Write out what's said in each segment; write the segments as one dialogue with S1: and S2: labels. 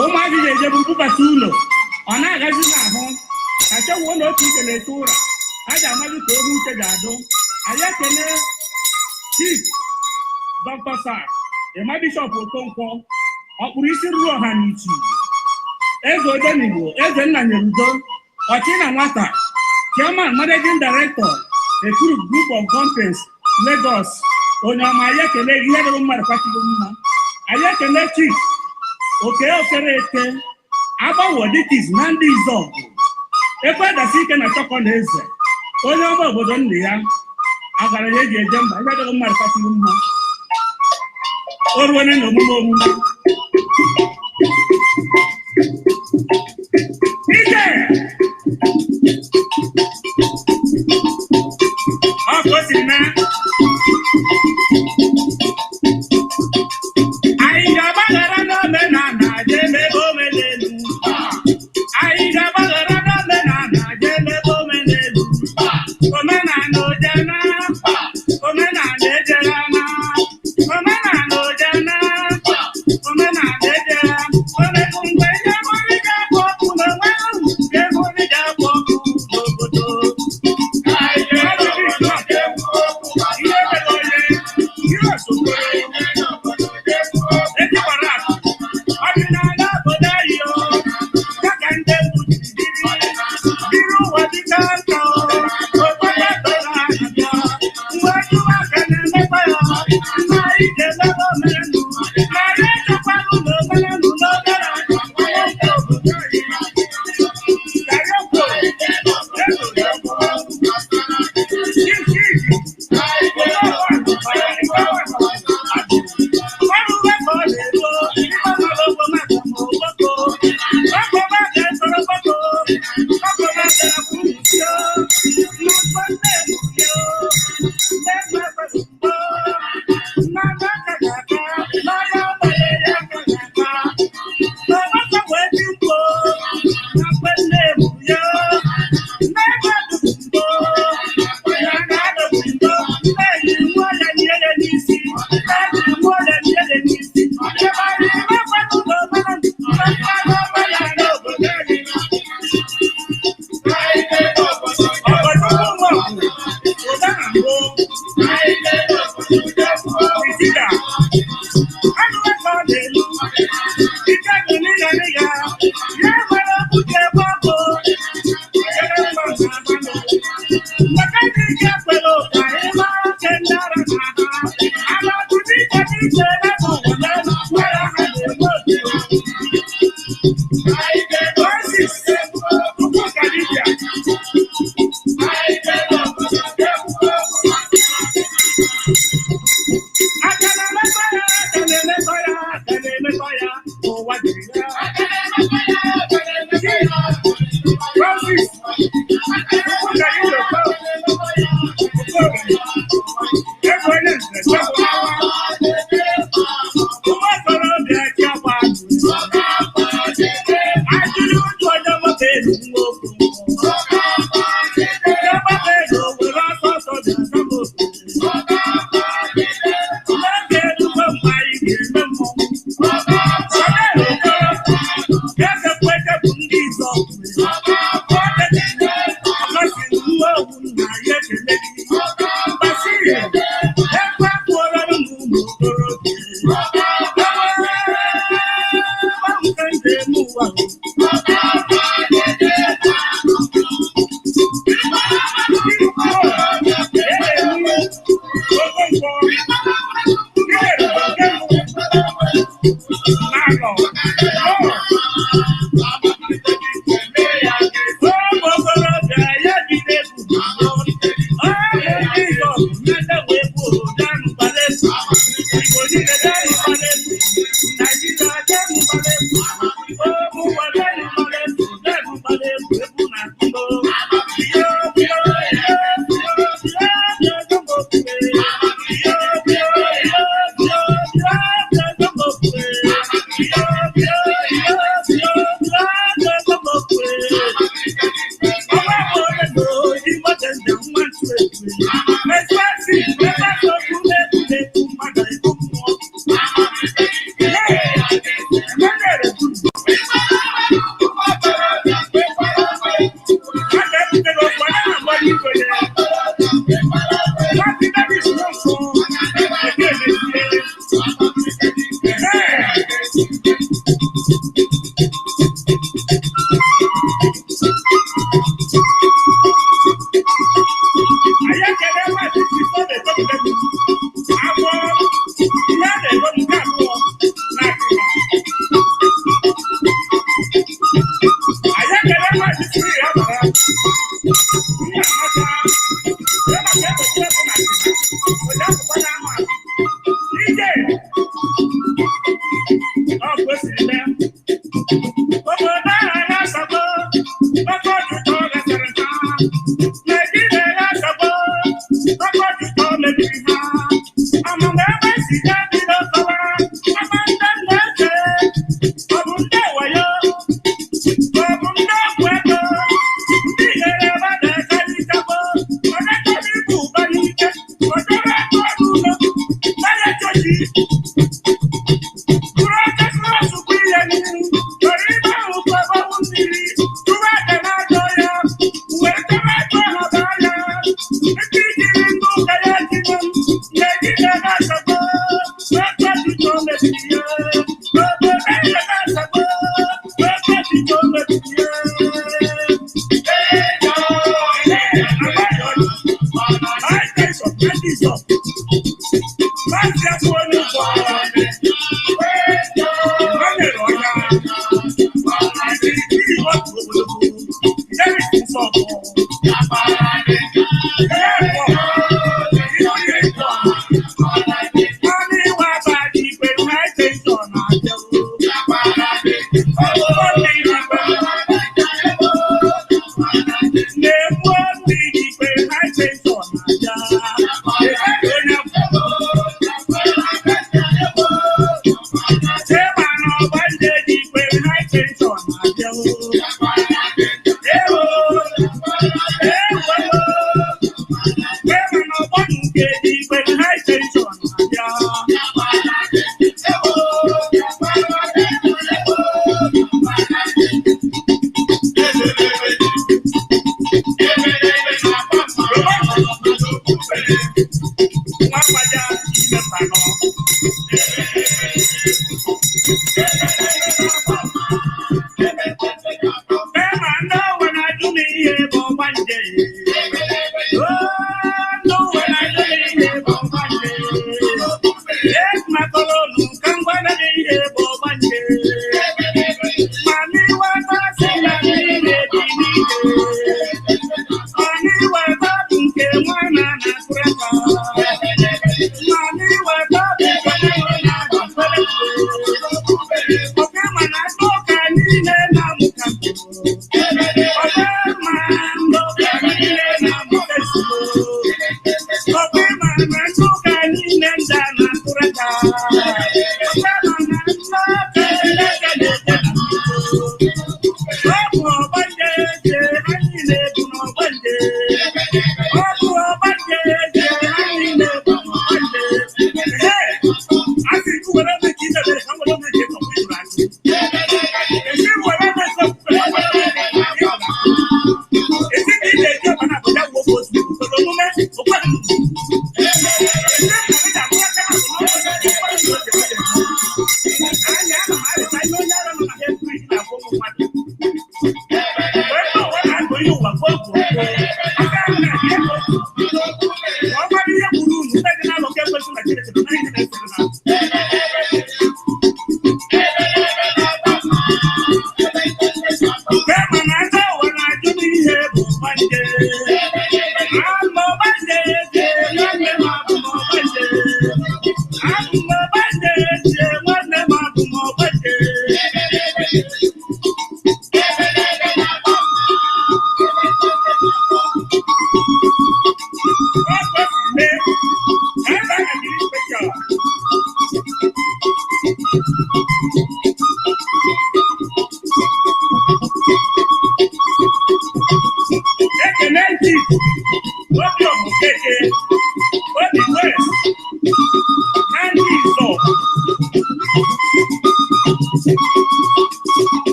S1: ụmụazị ga-eje bụbata ụlọ ọ na-agazi n'ahụ ka chewuo na otu ike na-ete ụra a ji amaghị ka ohu uche ga-adụ. Anyị ekele Chief Dr. Sir Emma Bishop Okonkwo ọkpụrụ isi ruru ọha n'ichi eze Odenigbo eze nna Nyerudo ọchị na nwata Chairman Managing Director Ekuru Group of Companies Lagos onye ọma. Anyị ekele ihe dịrị mmadụ kwachiri mma. Anyị ekele Chief Okereke Agbawo Dikis na ndị Izọgụ ekwe dasi ike na chọkọ na eze onye ọma obodo nna ya agara ya eji eje mba ihe dịrị mmadụ kwachiri mma. O ruone na omume ike ọkụ si na anyị ga-agbaghara n'omenala jee mebe omenelu. Anyị ga-agbaghara n'omenala jee mebe omenelu. Omenala ojana, omenala ejerana, omenala ojana, omenala ejera. Omekwu mgbe ihe mụrụ ga-akpọ ọkụ n'onwe ahụ ga-emụrụ ga-akpọ ọkụ n'obodo.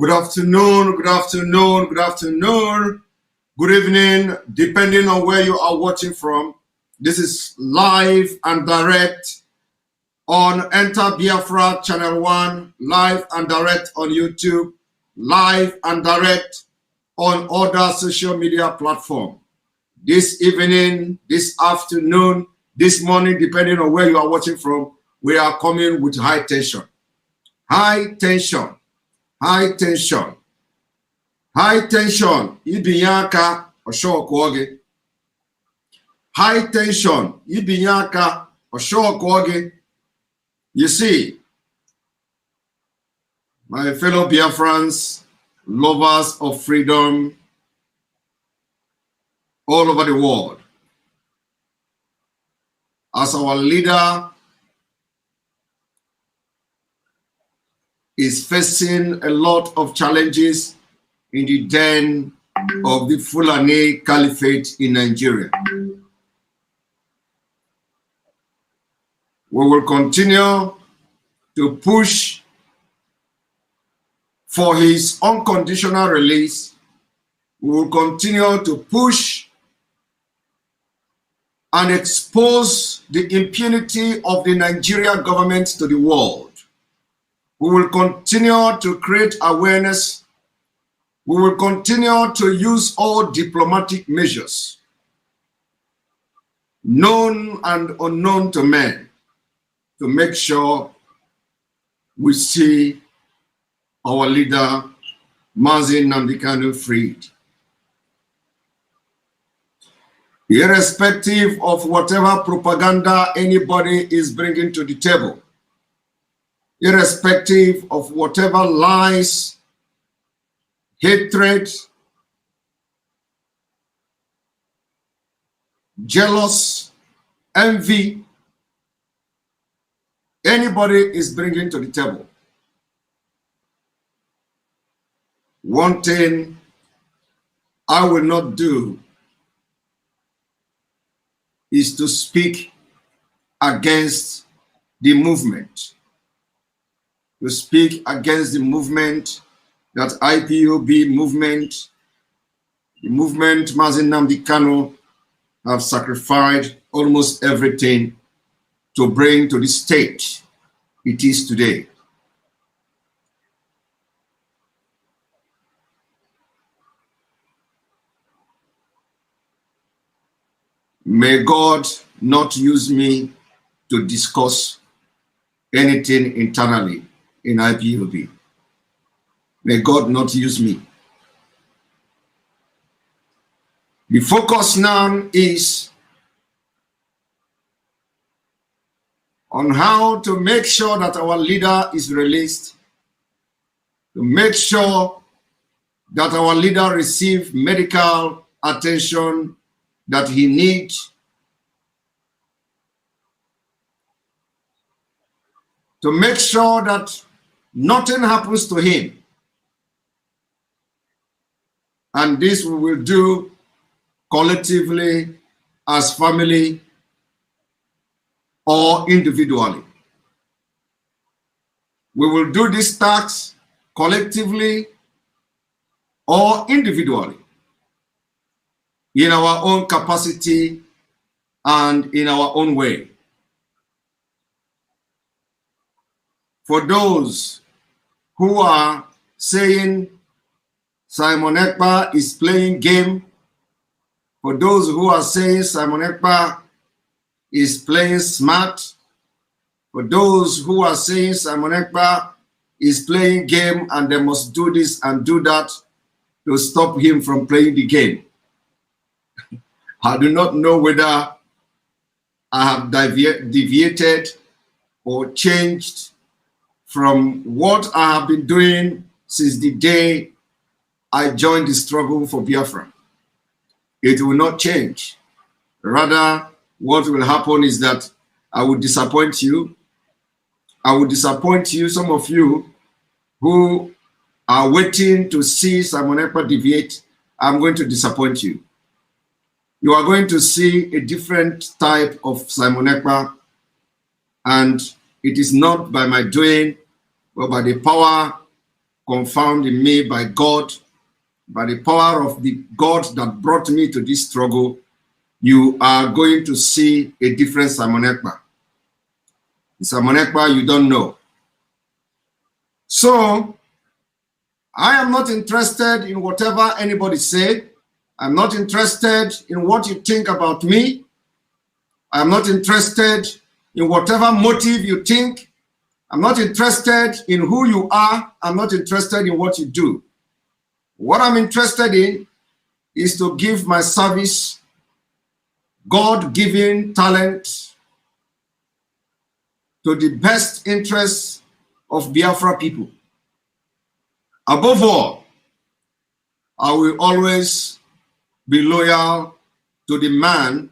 S2: Good afternoon, good afternoon, good afternoon, good evening, depending on where you are watching from. This is live and direct on Enter Biafra Channel 1, live and direct on YouTube, live and direct on other social media platforms. This evening, this afternoon, this morning, depending on where you are watching from, we are coming with high tension. High tension. High tension. High tension. Ibinyaka Oshokoge. High tension. Ibinyaka Oshokoge. You see, my fellow Biafrans, lovers of freedom all over the world, as our leader is facing a lot of challenges in the den of the Fulani Caliphate in Nigeria. We will continue to push for his unconditional release. We will continue to push and expose the impunity of the Nigerian government to the world. We will continue to create awareness. We will continue to use all diplomatic measures, known and unknown to men, to make sure we see our leader, Mazi Nnamdi Kanu, freed. Irrespective of whatever propaganda anybody is bringing to the table, irrespective of whatever lies, hatred, jealous, envy, anybody is bringing to the table. One thing I will not do is to speak against the movement. To speak against the movement, that IPOB movement, the movement Mazi Nnamdi Kanu have sacrificed almost everything to bring to the state it is today. May God not use me to discuss anything internally in IPOB. May God not use me. The focus now is on how to make sure that our leader is released, to make sure that our leader receives medical attention that he needs, to make sure that nothing happens to him. And this we will do collectively, as family, or individually. We will do this task collectively or individually, in our own capacity and in our own way. For those who are saying Simon Ekpa is playing game, for those who are saying Simon Ekpa is playing smart, for those who are saying Simon Ekpa is playing game and they must do this and do that to stop him from playing the game, I do not know whether I have deviated or changed from what I have been doing since the day I joined the struggle for Biafra. It will not change. Rather, what will happen is that I will disappoint you. I will disappoint you, some of you who are waiting to see Simon Ekpa deviate. I'm going to disappoint you. You are going to see a different type of Simon Ekpa, and it is not by my doing, but by the power confound in me by God, by the power of the God that brought me to this struggle. You are going to see a different Simon Ekpa. The Simon Ekpa you don't know. So, I am not interested in whatever anybody say. I'm not interested in what you think about me. I'm not interested in whatever motive you think. I'm not interested in who you are. I'm not interested in what you do. What I'm interested in is to give my service, God-given talent, to the best interests of Biafra people. Above all, I will always be loyal to the man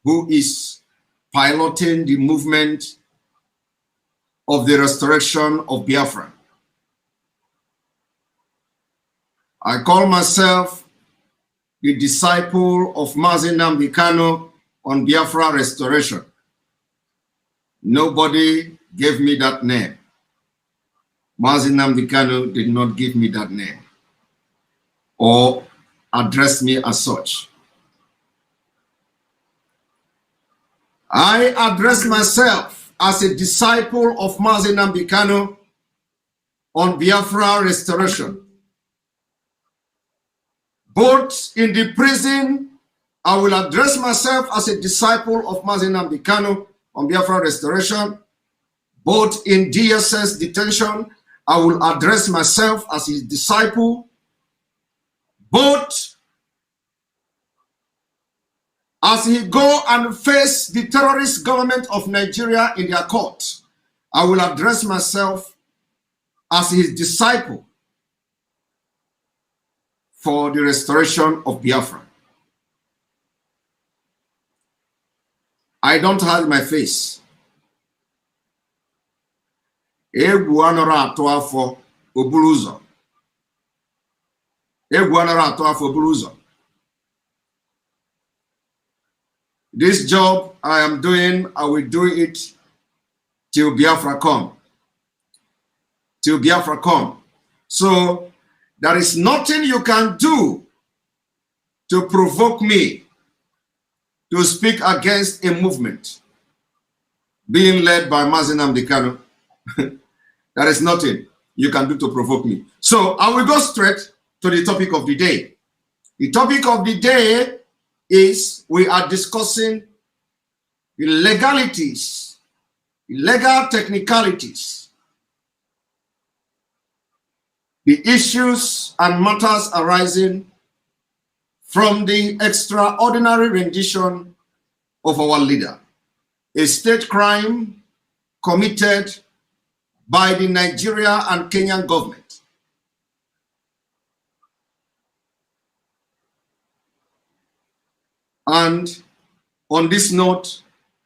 S2: who is piloting the movement of the restoration of Biafra. I call myself the disciple of Mazi Nnamdi Kanu on Biafra restoration. Nobody gave me that name. Mazi Nnamdi Kanu did not give me that name or address me as such. I address myself as a disciple of Mazi Nnamdi Kanu on Biafra restoration. Both in the prison, I will address myself as a disciple of Mazi Nnamdi Kanu on Biafra restoration. Both in DSS detention, I will address myself as his disciple. Both as he go and face the terrorist government of Nigeria in their court, I will address myself as his disciple for the restoration of Biafra. I don't hide my face. Egwu anọrọ atụ afọ oburu ụzọ. Egwu anọrọ atụ afọ oburu ụzọ. This job I am doing, I will do it till Biafra come. Till Biafra come. So there is nothing you can do to provoke me to speak against a movement being led by Mazi Nnamdi Kanu. There is nothing you can do to provoke me. So I will go straight to the topic of the day. The topic of the day is we are discussing the legalities, the legal technicalities, the issues and matters arising from the extraordinary rendition of our leader, a state crime committed by the Nigeria and Kenyan government. And on this note,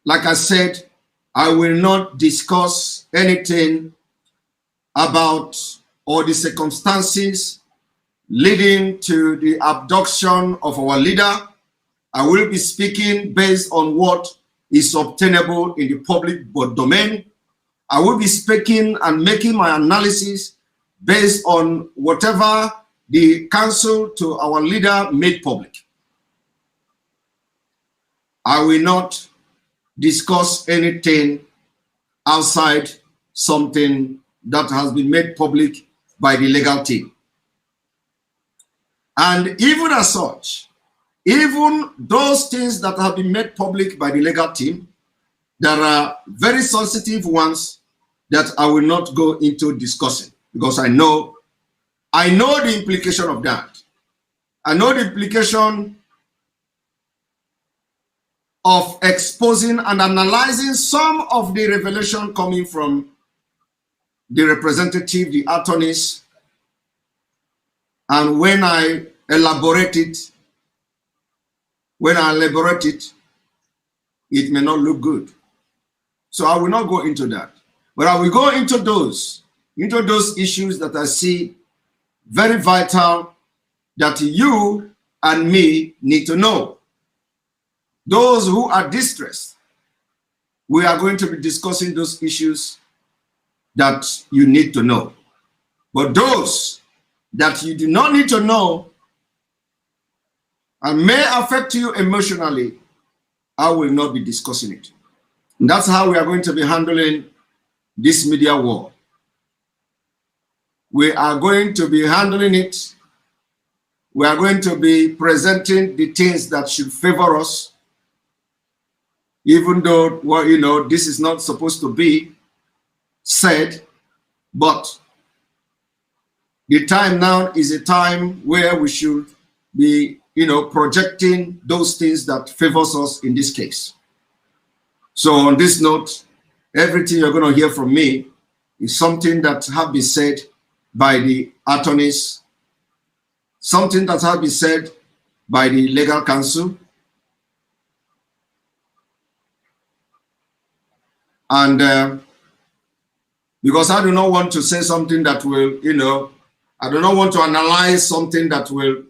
S2: like I said, I will not discuss anything about or the circumstances leading to the abduction of our leader. I will be speaking based on what is obtainable in the public domain. I will be speaking and making my analysis based on whatever the counsel to our leader made public. I will not discuss anything outside something that has been made public by the legal team. And even as such, even those things that have been made public by the legal team, there are very sensitive ones that I will not go into discussing because I know the implication of that. I know the implication of exposing and analyzing some of the revelation coming from the representative, the attorneys And when I elaborate it, it may not look good. So I will not go into that. But I will go into those issues that I see very vital that you and me need to know. Those who are distressed, we are going to be discussing those issues that you need to know. But those that you do not need to know and may affect you emotionally, I will not be discussing it. And that's how we are going to be handling this media war. We are going to be handling it. We are going to be presenting the things that should favor us, even though, well, you know, this is not supposed to be said, but the time now is a time where we should be, you know, projecting those things that favors us in this case. So on this note, everything you're going to hear from me is something that have been said by the attorneys, something that has been said by the legal counsel, and because I do not want to say something that will, you know, I do not want to analyze something that will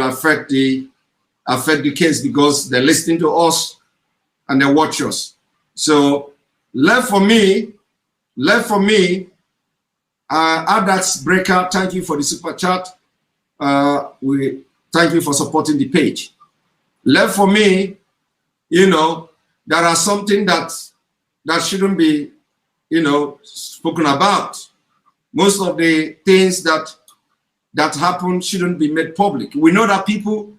S2: affect the case, because they're listening to us and they watch us. So left for me, Adax Breaker, thank you for the super chat. We thank you for supporting the page. Left for me, you know, there are something that shouldn't be, you know, spoken about. Most of the things that happen shouldn't be made public. We know that people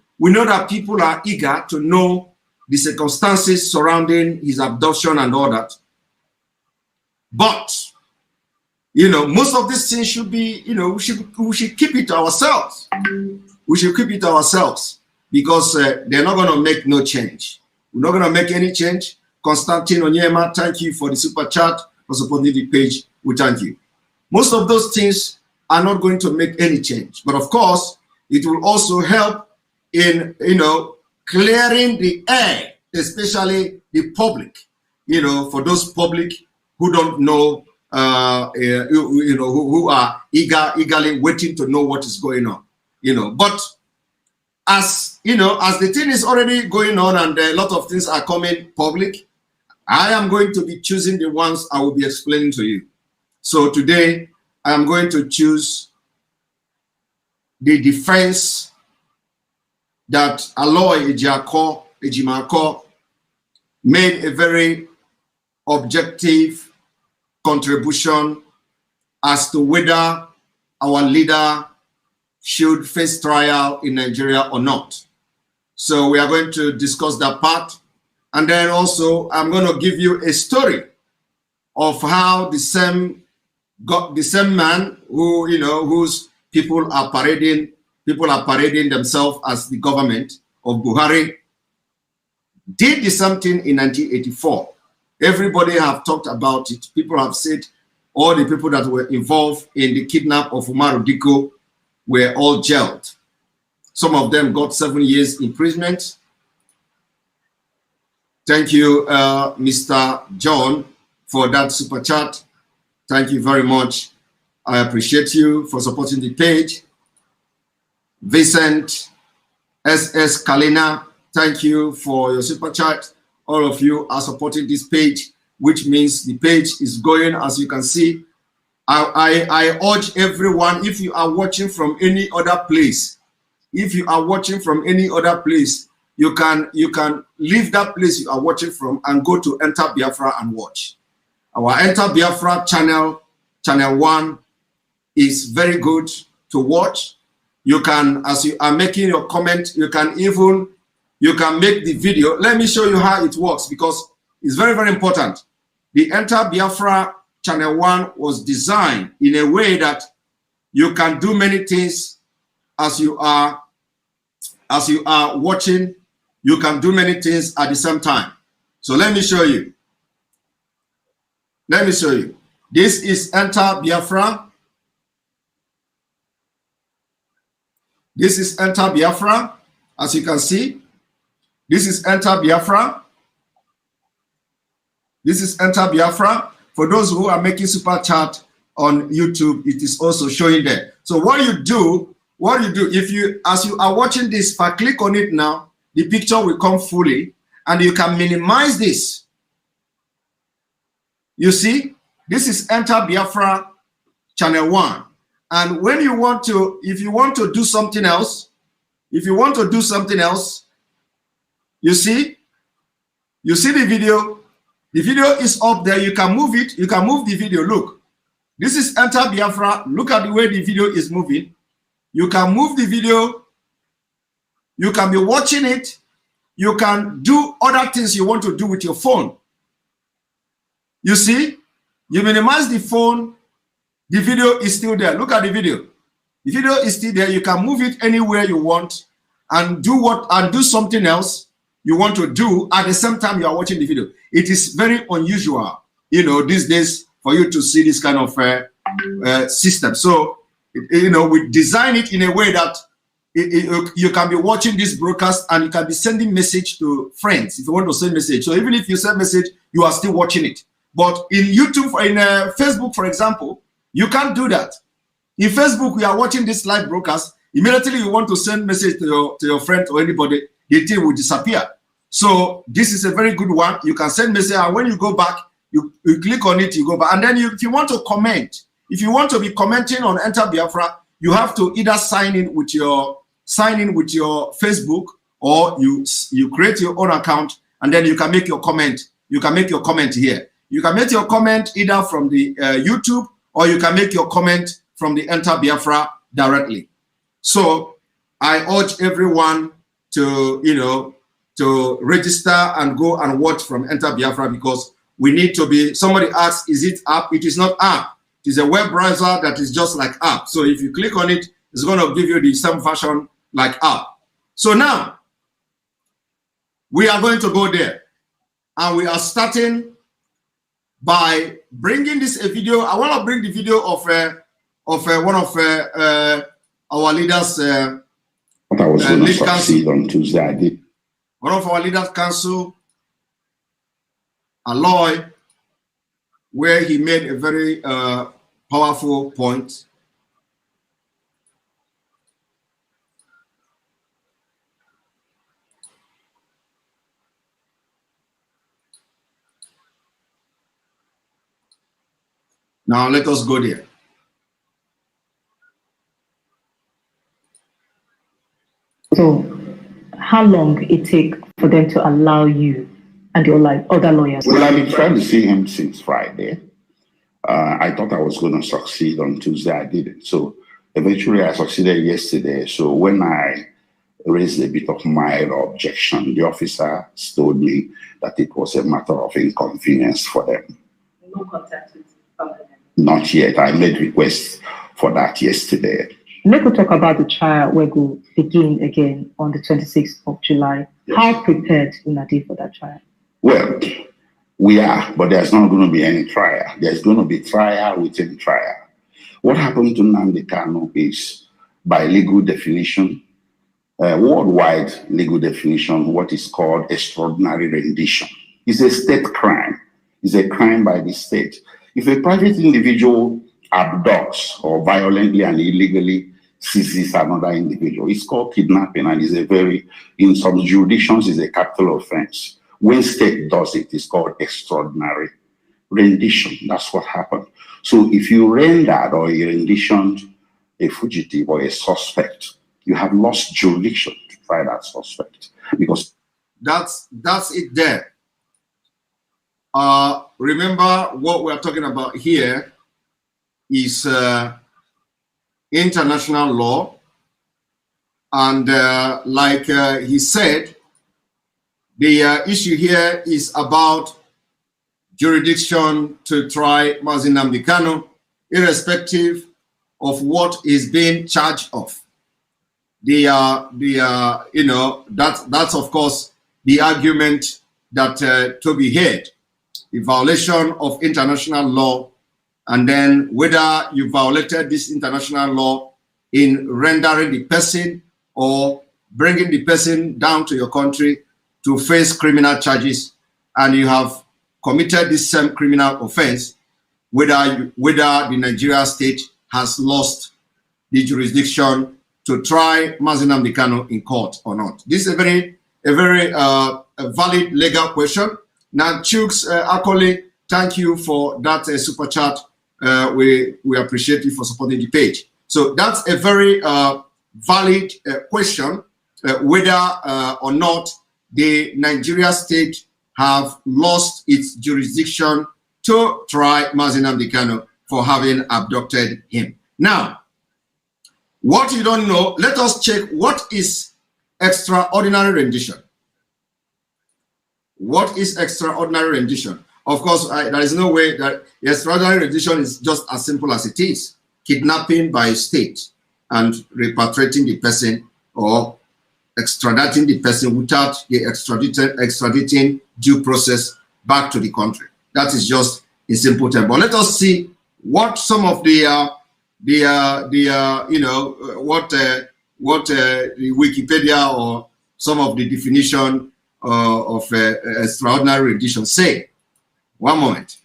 S2: are eager to know the circumstances surrounding his abduction and all that. But, you know, most of these things should be, you know, we should keep it to ourselves. We should keep it to ourselves, because they're not going to make no change. We're not going to make any change. Constantine Onyema, thank you for the super chat, for supporting the page. We thank you. Most of those things are not going to make any change. But of course, it will also help in, you know, clearing the air, especially the public, you know, for those public who don't know, you know, who are eagerly waiting to know what is going on, you know. But as, you know, as the thing is already going on and a lot of things are coming public, I am going to be choosing the ones I will be explaining to you. So today, I am going to choose the defense that Aloy Ejimako made a very objective contribution as to whether our leader should face trial in Nigeria or not. So we are going to discuss that part. And then also, I'm going to give you a story of how the same man who, you know, whose people are parading themselves as the government of Buhari, did the same thing in 1984. Everybody have talked about it. People have said all the people that were involved in the kidnap of Umaru Diko were all jailed. Some of them got 7 years imprisonment. Thank you, Mr. John, for that super chat. Thank you very much. I appreciate you for supporting the page. Vincent SS Kalina, thank you for your super chat. All of you are supporting this page, which means the page is going, as you can see. I urge everyone, if you are watching from any other place, you can leave that place you are watching from and go to Enter Biafra and watch. Our Enter Biafra channel 1 is very good to watch. You can, as you are making your comment, you can make the video. Let me show you how it works, because it's very, very important. The Enter Biafra channel 1 was designed in a way that you can do many things as you are watching. You can do many things at the same time. So let me show you. This is Enter Biafra. This is Enter Biafra, as you can see. This is Enter Biafra. This is Enter Biafra. For those who are making super chat on YouTube, it is also showing there. So what you do, if you, as you are watching this, if I click on it now, the picture will come fully, and you can minimize this. You see, this is Enter Biafra channel 1. And when you want to, if you want to do something else, you see the video. The video is up there. You can move it. You can move the video. Look, this is Enter Biafra. Look at the way the video is moving. You can move the video. You can be watching it. You can do other things you want to do with your phone. You see, you minimize the phone. The video is still there. Look at the video. The video is still there. You can move it anywhere you want and do something else you want to do at the same time you are watching the video. It is very unusual, you know, these days for you to see this kind of system. So, you know, we design it in a way that you can be watching this broadcast and you can be sending message to friends if you want to send message. So even if you send message, you are still watching it. But in YouTube, in Facebook, for example, you can't do that. In Facebook, we are watching this live broadcast. Immediately you want to send message to your friend or anybody, the thing will disappear. So this is a very good one. You can send message, and when you go back, you click on it, you go back. And then if you want to comment, if you want to be commenting on Enter Biafra, you have to either sign in with your Facebook, or you create your own account, and then you can make your comment. You can make your comment here. You can make your comment either from the YouTube, or you can make your comment from the Enter Biafra directly. So I urge everyone to, you know, to register and go and watch from Enter Biafra, because we need to be, somebody asks, is it app? It is not app. It is a web browser that is just like app. So if you click on it, it's going to give you the same version like app. So now we are going to go there, and we are starting by bringing this a video. I want to bring the video of one of our leaders.
S3: But I was going to succeed on Tuesday. I did.
S2: One of our leaders council, Aloy, where he made a very powerful point. Now let us go there.
S4: So how long it take for them to allow you and your other lawyers?
S3: Well, I've been trying to see him since Friday. I thought I was going to succeed on Tuesday. I didn't. So eventually I succeeded yesterday. So when I raised a bit of mild objection, the officer told me that it was a matter of inconvenience for them.
S4: No contact with family?
S3: Not yet. I made requests for that yesterday.
S4: Let us talk about the trial where we begin again on the 26th of July. Yes. How prepared Unadi for that trial?
S3: Well, we are, but there's not going to be any trial. There's going to be trial within trial. What happened to Nnamdi Kanu is, by legal definition, worldwide legal definition, what is called extraordinary rendition. It's a state crime. It's a crime by the state. If a private individual abducts or violently and illegally seizes another individual, it's called kidnapping, and is a very, in some jurisdictions, is a capital offense. When state does it, it's called extraordinary rendition. That's what happened. So if you rendered or you renditioned a fugitive or a suspect, you have lost jurisdiction to try that suspect, because
S2: that's it there. Remember, what we're talking about here is international law, and like he said, the issue here is about jurisdiction to try Mazi Nnamdi Kanu, irrespective of what is being charged of. You know, that's of course the argument that to be heard, the violation of international law, and then whether you violated this international law in rendering the person or bringing the person down to your country to face criminal charges, and you have committed this same criminal offense, whether the Nigeria state has lost the jurisdiction to try Mazi Nnamdi Kanu in court or not. This is a very valid legal question. Now, Chooks Akole, thank you for that super chat. We appreciate you for supporting the page. So that's a very valid question, whether or not the Nigeria state have lost its jurisdiction to try Mazi Nnamdi Kanu for having abducted him. Now, what you don't know, let us check what is extraordinary rendition. What is extraordinary rendition? Of course, there is no way that extraordinary rendition is just as simple as it is. Kidnapping by a state and repatriating the person or extraditing the person without the extraditing due process back to the country. That is just in simple terms. But let us see what some of the Wikipedia or some of the definition of extraordinary rendition say. One moment.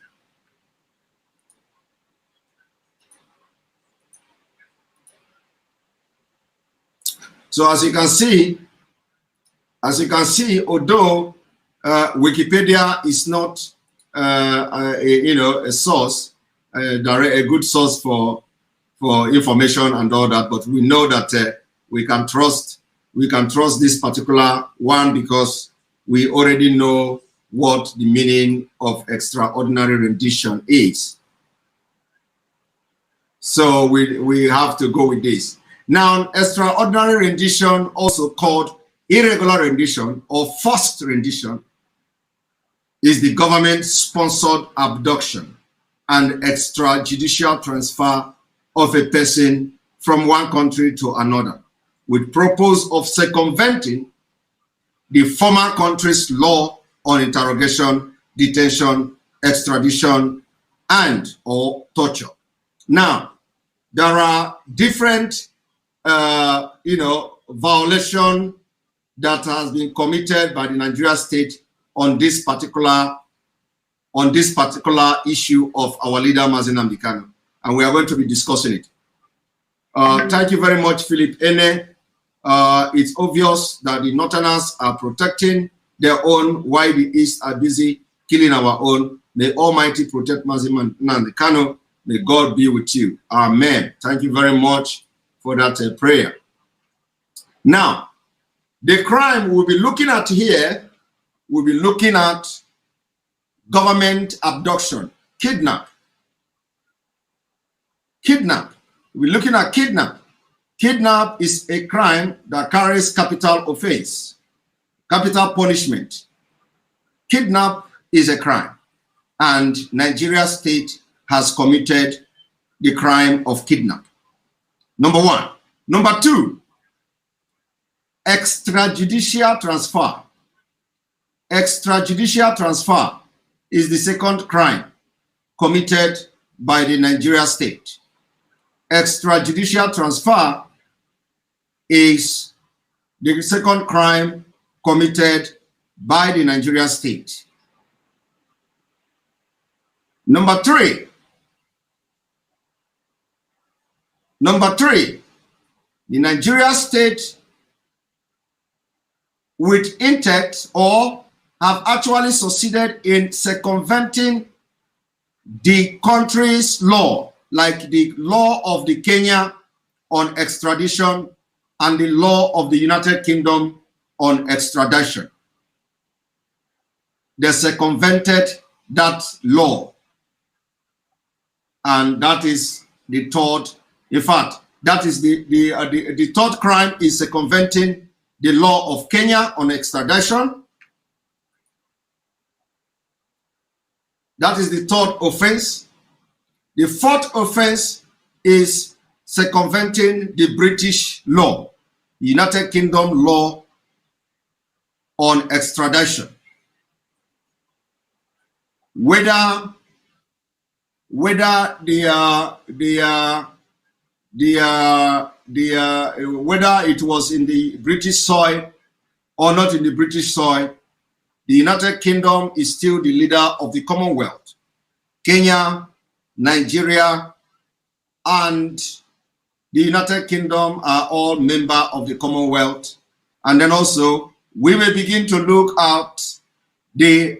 S2: So as you can see, although Wikipedia is not a source, a good source for information and all that, but we know that we can trust this particular one because we already know what the meaning of extraordinary rendition is. So we have to go with this. Now, extraordinary rendition, also called irregular rendition or forced rendition, is the government-sponsored abduction and extrajudicial transfer of a person from one country to another, with purpose of circumventing the former country's law on interrogation, detention, extradition, and or torture. Now, there are different violation that has been committed by the Nigeria state on this particular issue of our leader Mazi Nnamdi Kanu, and we are going to be discussing it. Thank you very much, Philip Ene. It's obvious that the Northerners are protecting their own while the East are busy killing our own. May Almighty protect Mazi Nnamdi Kanu. May God be with you. Amen. Thank you very much for that prayer. Now, the crime we'll be looking at here, we'll be looking at government abduction, kidnap. Kidnap. We're looking at kidnap. Kidnap is a crime that carries capital offense, capital punishment. Kidnap is a crime, and Nigeria state has committed the crime of kidnap. Number one. Number two, extrajudicial transfer. Extrajudicial transfer is the second crime committed by the Nigeria state. Extrajudicial transfer is the second crime committed by the Nigeria state. Number three, the Nigeria state with intent or have actually succeeded in circumventing the country's law, like the law of the Kenya on extradition and the law of the United Kingdom on extradition. They circumvented that law. And that is the third, in fact, that is the third crime is circumventing the law of Kenya on extradition. That is the third offense. The fourth offense is circumventing the British law, United Kingdom law on extradition. Whether the whether it was in the British soil or not in the British soil, the United Kingdom is still the leader of the Commonwealth. Kenya, Nigeria, and the United Kingdom are all members of the Commonwealth. And then also, we may begin to look at the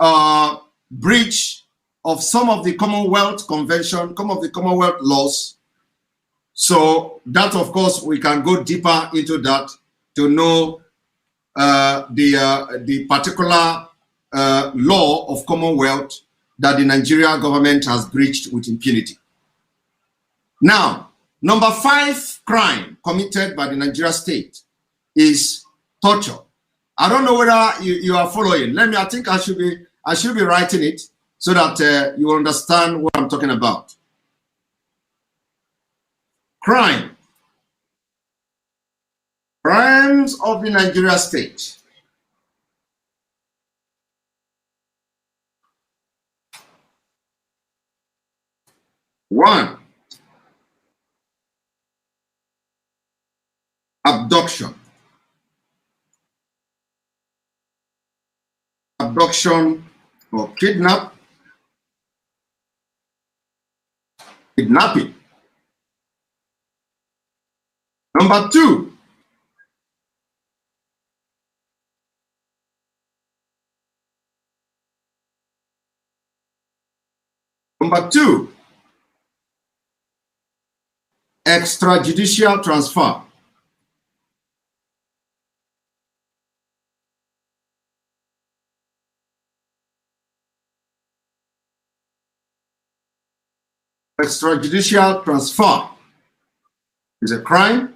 S2: breach of some of the Commonwealth Convention, some of the Commonwealth laws. So that, of course, we can go deeper into that to know the particular law of Commonwealth that the Nigeria government has breached with impunity. Now, number 5 crime committed by the Nigeria state is torture. I don't know whether you are following. I think I should be writing it so that you understand what I'm talking about. Crime. Crimes of the Nigeria state. One, abduction. Abduction or kidnapping. Number 2, extrajudicial transfer. Extrajudicial transfer is a crime,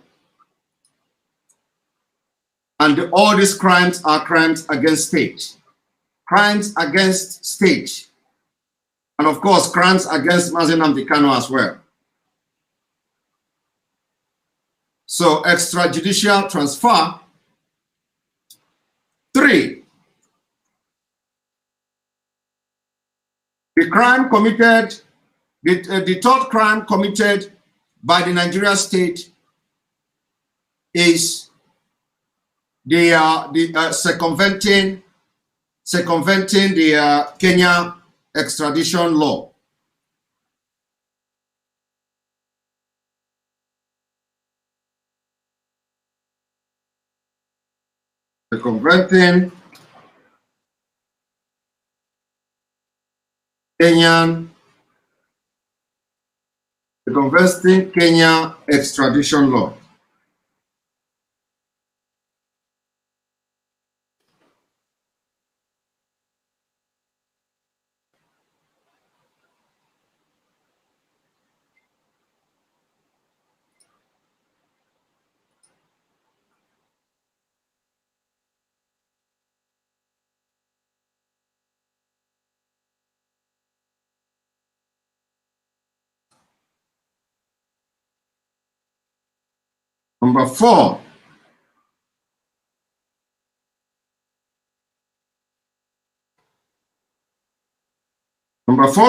S2: and all these crimes are crimes against state. Crimes against state. And of course, crimes against Mazi Nnamdi Kanu as well. So, extrajudicial transfer. 3, the crime committed, the third crime committed by the Nigeria state is the circumventing the Kenya extradition law. Circumventing Kenya extradition law. Number 4,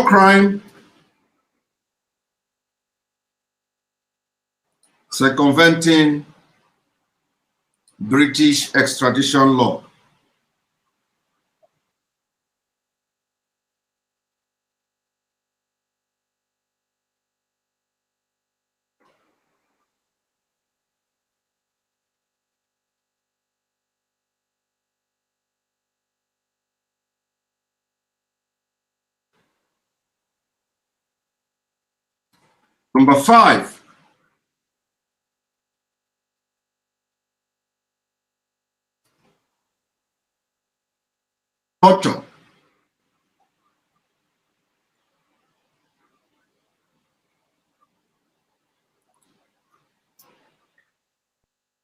S2: crime, circumventing British extradition law. Number 5, torture.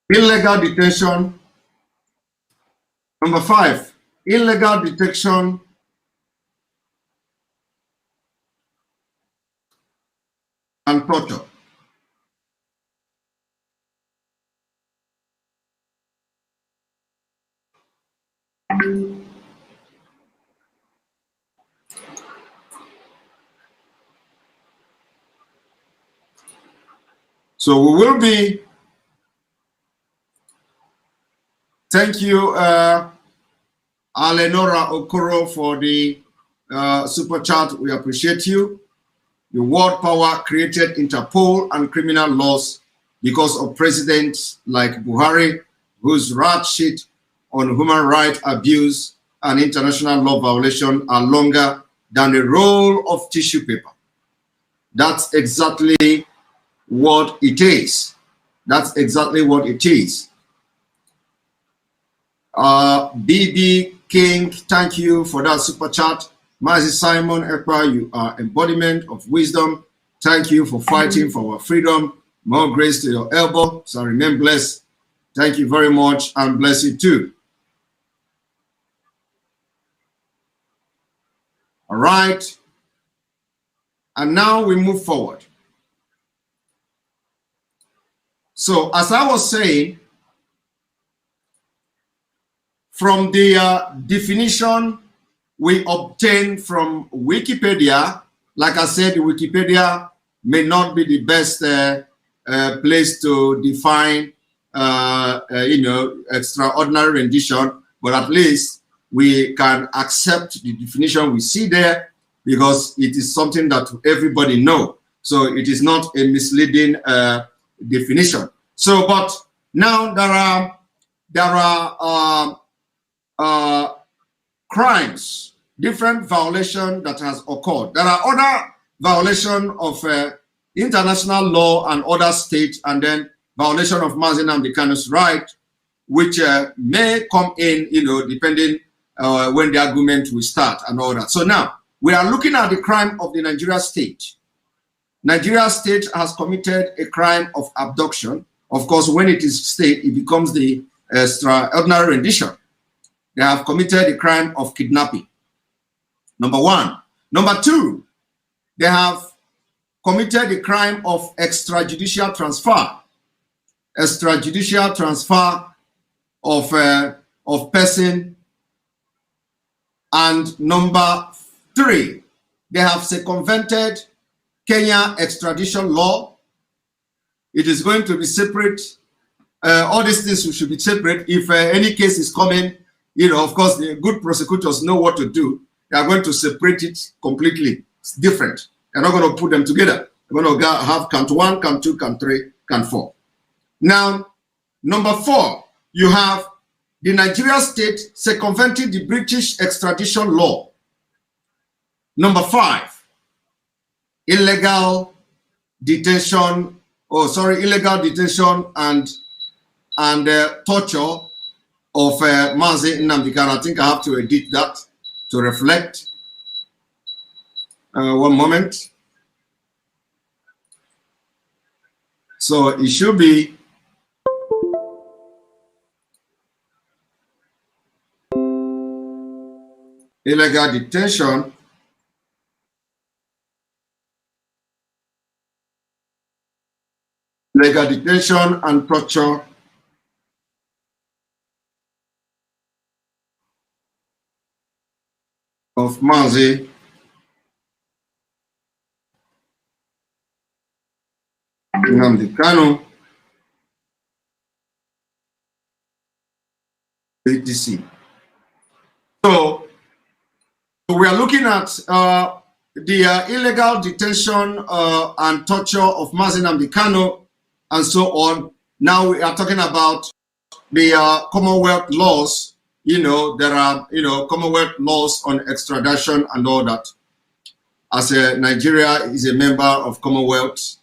S2: Illegal detention. Number 5, illegal detection and torture. So we will be Thank you, Alenora Okoro, for the super chat. We appreciate you. The world power created Interpol and criminal laws because of presidents like Buhari, whose rat sheet on human rights abuse and international law violation are longer than the roll of tissue paper. That's exactly what it is. That's exactly what it is. BB King, thank you for that super chat. Mazi Simon Ekpa, you are embodiment of wisdom. Thank you for fighting for our freedom. More grace to your elbow. So remain blessed. Thank you very much, and bless you too. All right. And now we move forward. So as I was saying, from the definition we obtained from Wikipedia, like I said, Wikipedia may not be the best place to define, extraordinary rendition, but at least we can accept the definition we see there because it is something that everybody knows. So it is not a misleading definition. So, but now there are crimes, different violation that has occurred. There are other violation of international law and other states, and then violation of Mazi Nnamdi Kanu's right, which may come in, depending when the argument will start and all that. So now we are looking at the crime of the Nigeria state. Nigeria state has committed a crime of abduction. Of course, when it is state, it becomes the extraordinary rendition. They have committed the crime of kidnapping. Number one. Number two, they have committed the crime of extrajudicial transfer. Extrajudicial transfer of person. And number three, they have circumvented Kenya extradition law. It is going to be separate. All these things should be separate. If any case is coming, of course, the good prosecutors know what to do. They are going to separate it completely. It's different. They're not going to put them together. They're going to have count 1, count 2, count 3, count 4. Now, number 4, you have the Nigeria state circumventing the British extradition law. Number 5, illegal detention and torture of Mazi Nnamdi Kanu. I think I have to edit that to reflect. One moment. So it should be illegal detention and torture of Mazi Nnamdi Kanu, etc. So we are looking at the illegal detention and torture of Mazi Nnamdi Kanu and so on. Now we are talking about the Commonwealth laws. There are Commonwealth laws on extradition and all that. As Nigeria is a member of Commonwealth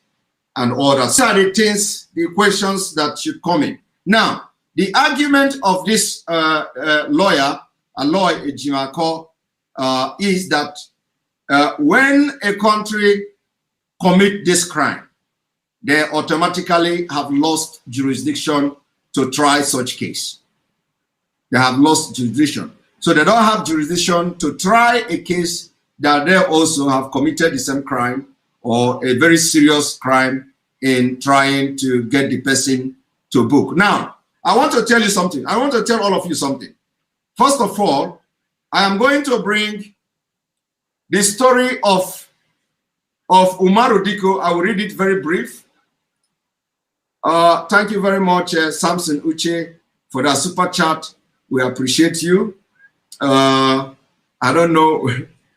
S2: and all that. So the things, the questions that should come in. Now, the argument of this lawyer, Aloy Ejimako, is that when a country commits this crime, they automatically have lost jurisdiction to try such case. They have lost jurisdiction. So they don't have jurisdiction to try a case that they also have committed the same crime or a very serious crime in trying to get the person to book. Now, I want to tell you something. I want to tell all of you something. First of all, I am going to bring the story of Umaru Diko. I will read it very brief. Thank you very much, Samson Uche, for that super chat. We appreciate you. I don't know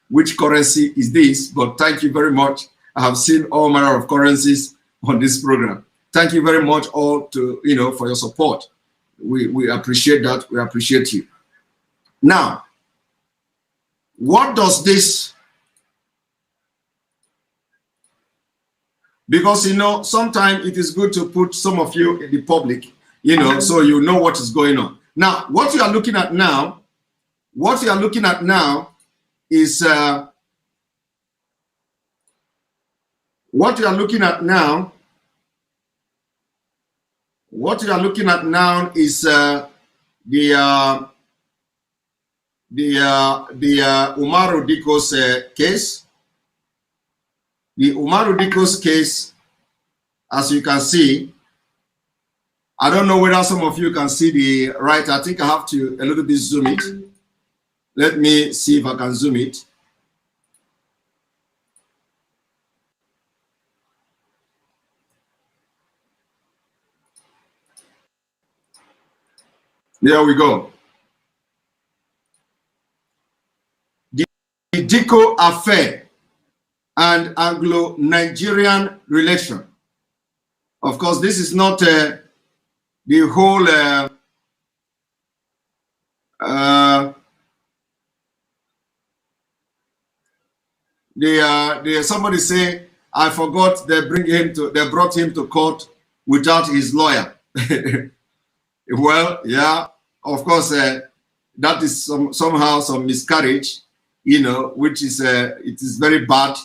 S2: which currency is this, but thank you very much. I have seen all manner of currencies on this program. Thank you very much all to, for your support. We appreciate that. We appreciate you. Now, what does this, because, sometimes it is good to put some of you in the public, so you know what is going on. Now, what you are looking at now is the Umaru Dikko's case. The Umaru Dikko's case, as you can see, I don't know whether some of you can see the right. I think I have to a little bit zoom it. Let me see if I can zoom it. There we go. The Dikko affair and Anglo-Nigerian relation. Of course, this is not the whole somebody say, I forgot they brought him to court without his lawyer. Well, yeah, of course, that is somehow some miscarriage, which is it is very bad,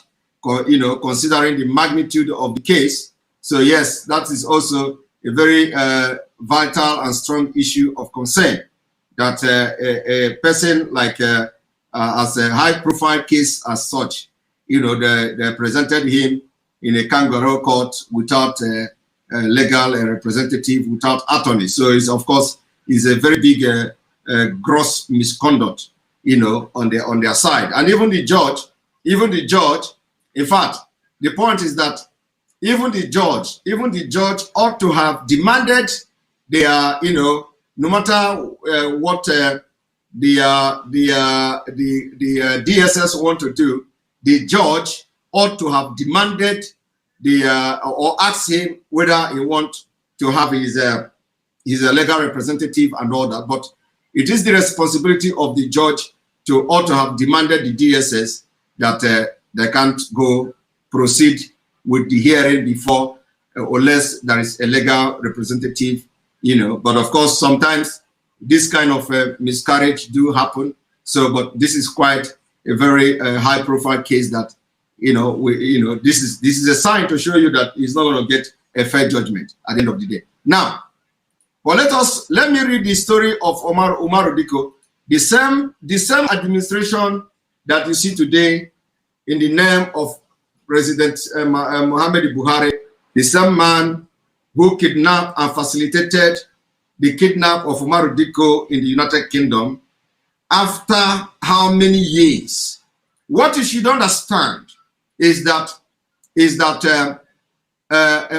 S2: considering the magnitude of the case. So yes, that is also a very vital and strong issue of concern, that a person like as a high-profile case as such, they presented him in a kangaroo court without a legal representative, without attorney. So it's, of course, is a very big gross misconduct, on their side. And even the judge, in fact, the point is that even the judge ought to have demanded their, no matter what the DSS want to do, the judge ought to have demanded or asked him whether he wants to have his legal representative and all that. But it is the responsibility of the judge to ought to have demanded the DSS that they can't go proceed with the hearing before unless there is a legal representative, But of course, sometimes this kind of miscarriage do happen. So, but this is quite a very high-profile case that, this is a sign to show you that he's not going to get a fair judgment at the end of the day. Now, but let me read the story of Umaru Dikko. The same administration that you see today in the name of President Muhammad Buhari, the same man who kidnapped and facilitated the kidnap of Umaru Dikko in the United Kingdom, after how many years? What you should understand is that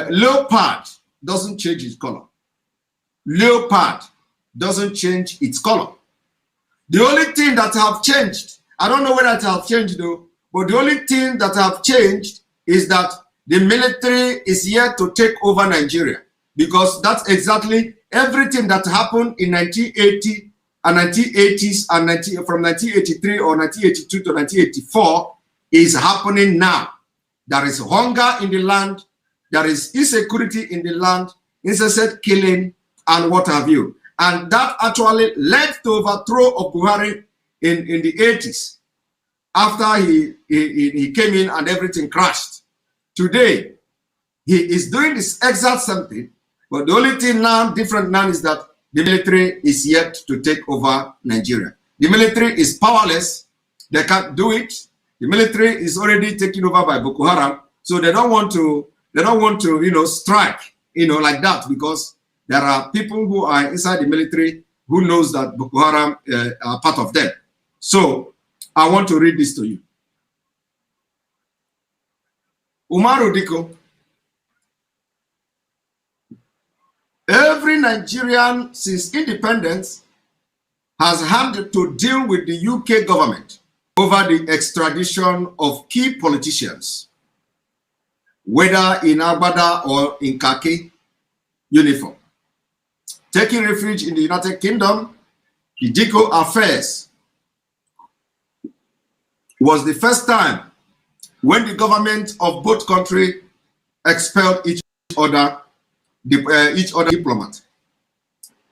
S2: leopard doesn't change its color. Leopard doesn't change its color. The only thing that have changed, I don't know whether it have changed though, but the only thing that have changed is that the military is here to take over Nigeria, because that's exactly everything that happened in 1980 and 1980s and from 1983 or 1982 to 1984 is happening now. There is hunger in the land, there is insecurity in the land, incessant killing, and what have you. And that actually led to overthrow of Buhari in the 80s, after he came in and everything crashed. Today, he is doing this exact same thing, but the only thing now, different now, is that the military is yet to take over Nigeria. The military is powerless. They can't do it. The military is already taken over by Boko Haram, so they don't want to strike, like that, because there are people who are inside the military who knows that Boko Haram are part of them. So I want to read this to you. Umaru Dikko, every Nigerian since independence has had to deal with the UK government over the extradition of key politicians, whether in agbada or in khaki uniform. Taking refuge in the United Kingdom, the Diko affairs was the first time when the government of both countries expelled each other diplomat.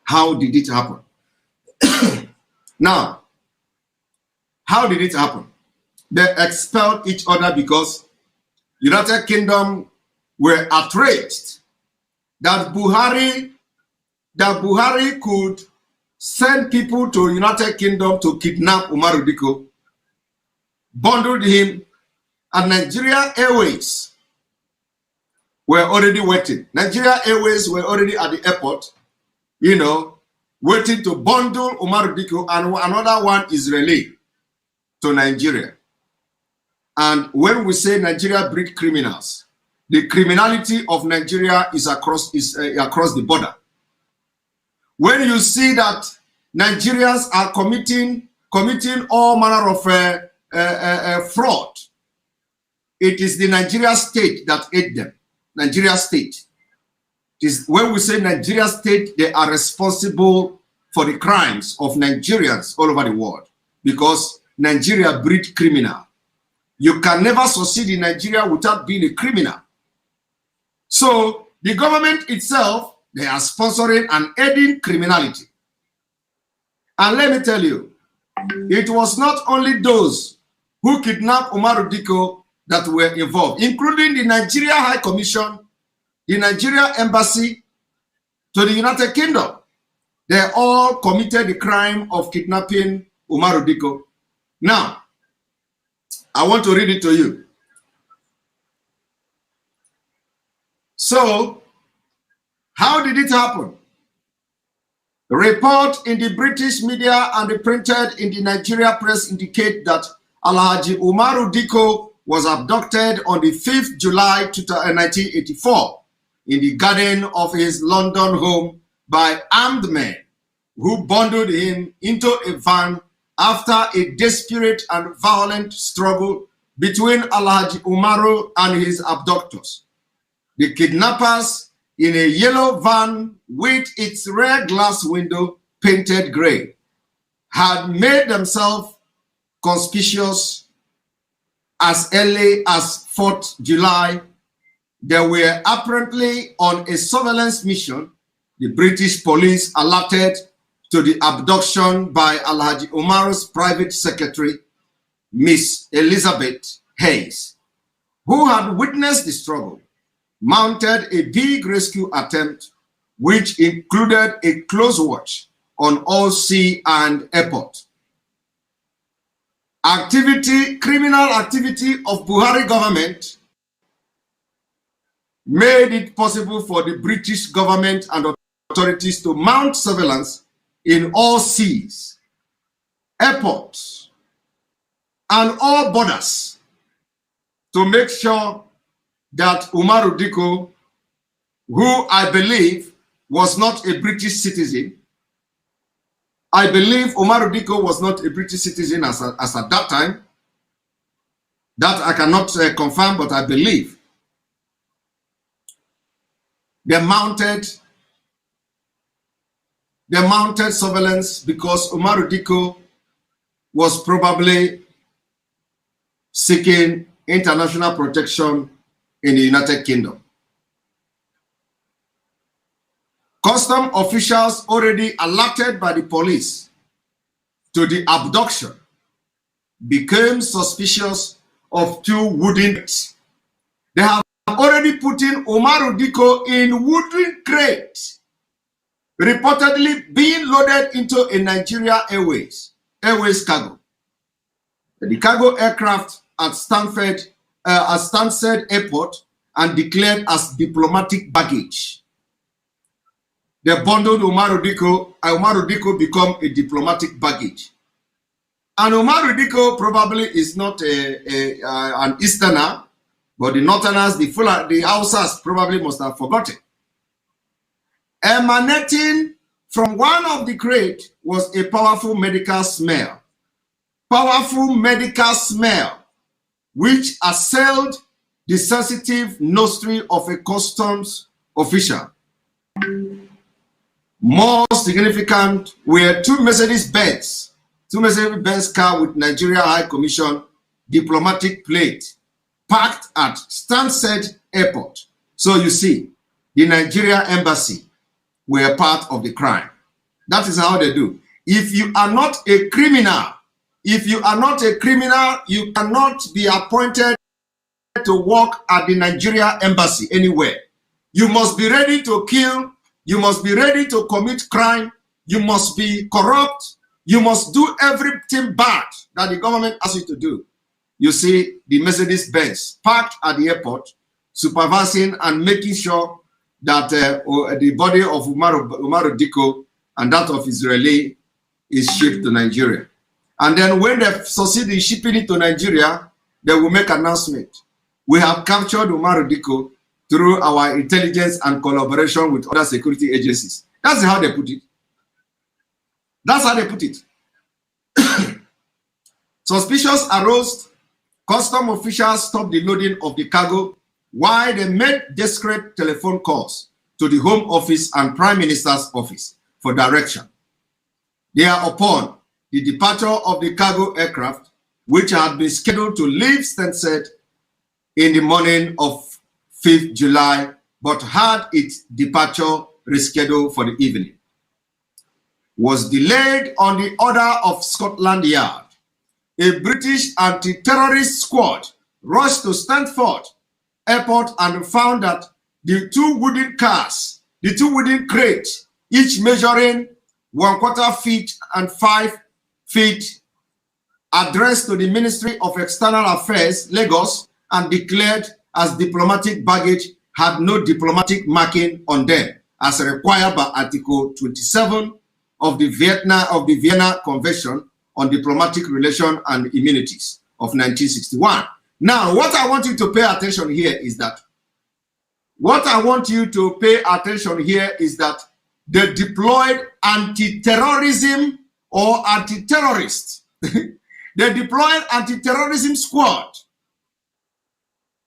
S2: How did it happen? Now, how did it happen? They expelled each other because United Kingdom were outraged that Buhari could send people to United Kingdom to kidnap Umaru Diko, bundled him, and Nigeria Airways were already waiting. Nigeria Airways were already at the airport, you know, waiting to bundle Umaru Diko and another one Israeli to Nigeria. And when we say Nigeria breed criminals, the criminality of Nigeria is across the border. When you see that Nigerians are committing all manner of fraud, it is the Nigeria state that aid them. Nigeria state. It is when we say Nigeria state, they are responsible for the crimes of Nigerians all over the world, because Nigeria breed criminal. You can never succeed in Nigeria without being a criminal. So the government itself, they are sponsoring and aiding criminality. And let me tell you, it was not only those who kidnapped Umaru Diko that were involved, including the Nigeria High Commission, the Nigeria Embassy to the United Kingdom. They all committed the crime of kidnapping Umaru Diko. Now, I want to read it to you. So, how did it happen? The report in the British media and the printed in the Nigeria press indicate that Alhaji Umaru Diko was abducted on the 5th July 1984 in the garden of his London home by armed men who bundled him into a van after a desperate and violent struggle between Alhaji Umaru and his abductors. The kidnappers, in a yellow van with its rear glass window painted gray, had made themselves conspicuous as early as 4th July. They were apparently on a surveillance mission. The British police alerted to the abduction by Alhaji Umaru's private secretary, Miss Elizabeth Hayes, who had witnessed the struggle, mounted a big rescue attempt, which included a close watch on all sea and airport. Criminal activity of Buhari government made it possible for the British government and authorities to mount surveillance in all seas, airports, and all borders to make sure that Umaru Diko, who I believe was not a British citizen, I believe Umaru Diko was not a British citizen as at that time. That I cannot confirm, but I believe. They mounted surveillance because Umaru Diko was probably seeking international protection in the United Kingdom. Custom officials already alerted by the police to the abduction became suspicious of two wooden crates. They have already put in Umaru Diko in wooden crates, reportedly being loaded into a Nigeria Airways cargo. The cargo aircraft at Stansted Airport and declared as diplomatic baggage. They bundled Umaru Diko, and Umaru Diko become a diplomatic baggage. And Umaru Diko probably is not an Easterner, but the Northerners, the Hausas probably must have forgotten. Emanating from one of the crate was a powerful medical smell. Powerful medical smell, which assailed the sensitive nostril of a customs official. More significant were two Mercedes-Benz car with Nigeria High Commission diplomatic plate parked at Stansted Airport. So you see, the Nigeria embassy were part of the crime. That is how they do. If you are not a criminal, you cannot be appointed to work at the Nigeria embassy anywhere. You must be ready to kill. You must be ready to commit crime. You must be corrupt. You must do everything bad that the government asks you to do. You see, the Mercedes-Benz parked at the airport, supervising and making sure that the body of Umaru Diko and that of Israeli is shipped to Nigeria. And then when they succeed in shipping it to Nigeria, they will make an announcement. We have captured Umaru Diko through our intelligence and collaboration with other security agencies. That's how they put it. That's how they put it. Suspicions arose. Custom officials stopped the loading of the cargo while they made discreet telephone calls to the Home Office and Prime Minister's office for direction. Thereupon, the departure of the cargo aircraft, which had been scheduled to leave Stansted in the morning of 5th July, but had its departure rescheduled for the evening, was delayed on the order of Scotland Yard. A British anti-terrorist squad rushed to Stansted Airport and found that the two wooden crates, each measuring 1/4 feet and 5 feet, addressed to the Ministry of External Affairs, Lagos, and declared as diplomatic baggage, had no diplomatic marking on them, as required by Article 27 of the Vienna Convention on Diplomatic Relations and Immunities of 1961. Now, what I want you to pay attention here is that they deployed anti-terrorism or anti-terrorists. They deployed anti-terrorism squad.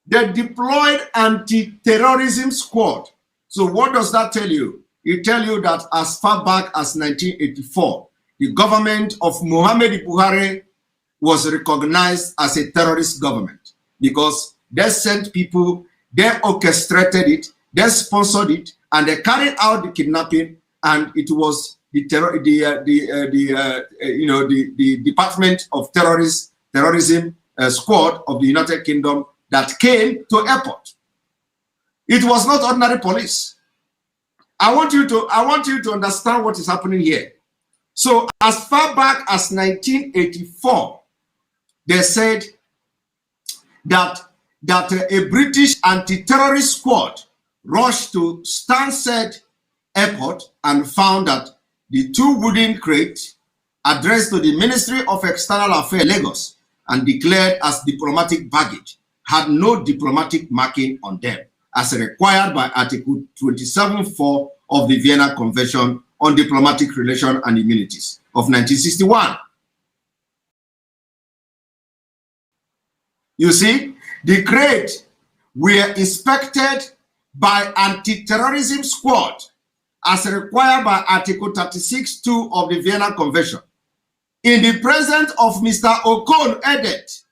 S2: They deployed anti-terrorism squad. So what does that tell you? It tells you that as far back as 1984, the government of Muhammadu Buhari was recognized as a terrorist government because they sent people, they orchestrated it, they sponsored it, and they carried out the kidnapping. And it was the Department of Terrorism squad of the United Kingdom that came to airport. It was not ordinary police. I want you to understand what is happening here. So as far back as 1984, they said that a British anti-terrorist squad rushed to Stansted Airport and found that the two wooden crates addressed to the Ministry of External Affairs, Lagos, and declared as diplomatic baggage, had no diplomatic marking on them, as required by Article 27(4) of the Vienna Convention on Diplomatic Relations and Immunities of 1961. You see, the crates were inspected by anti-terrorism squad as required by Article 36(2) of the Vienna Convention in the presence of Mr. Okon Edet,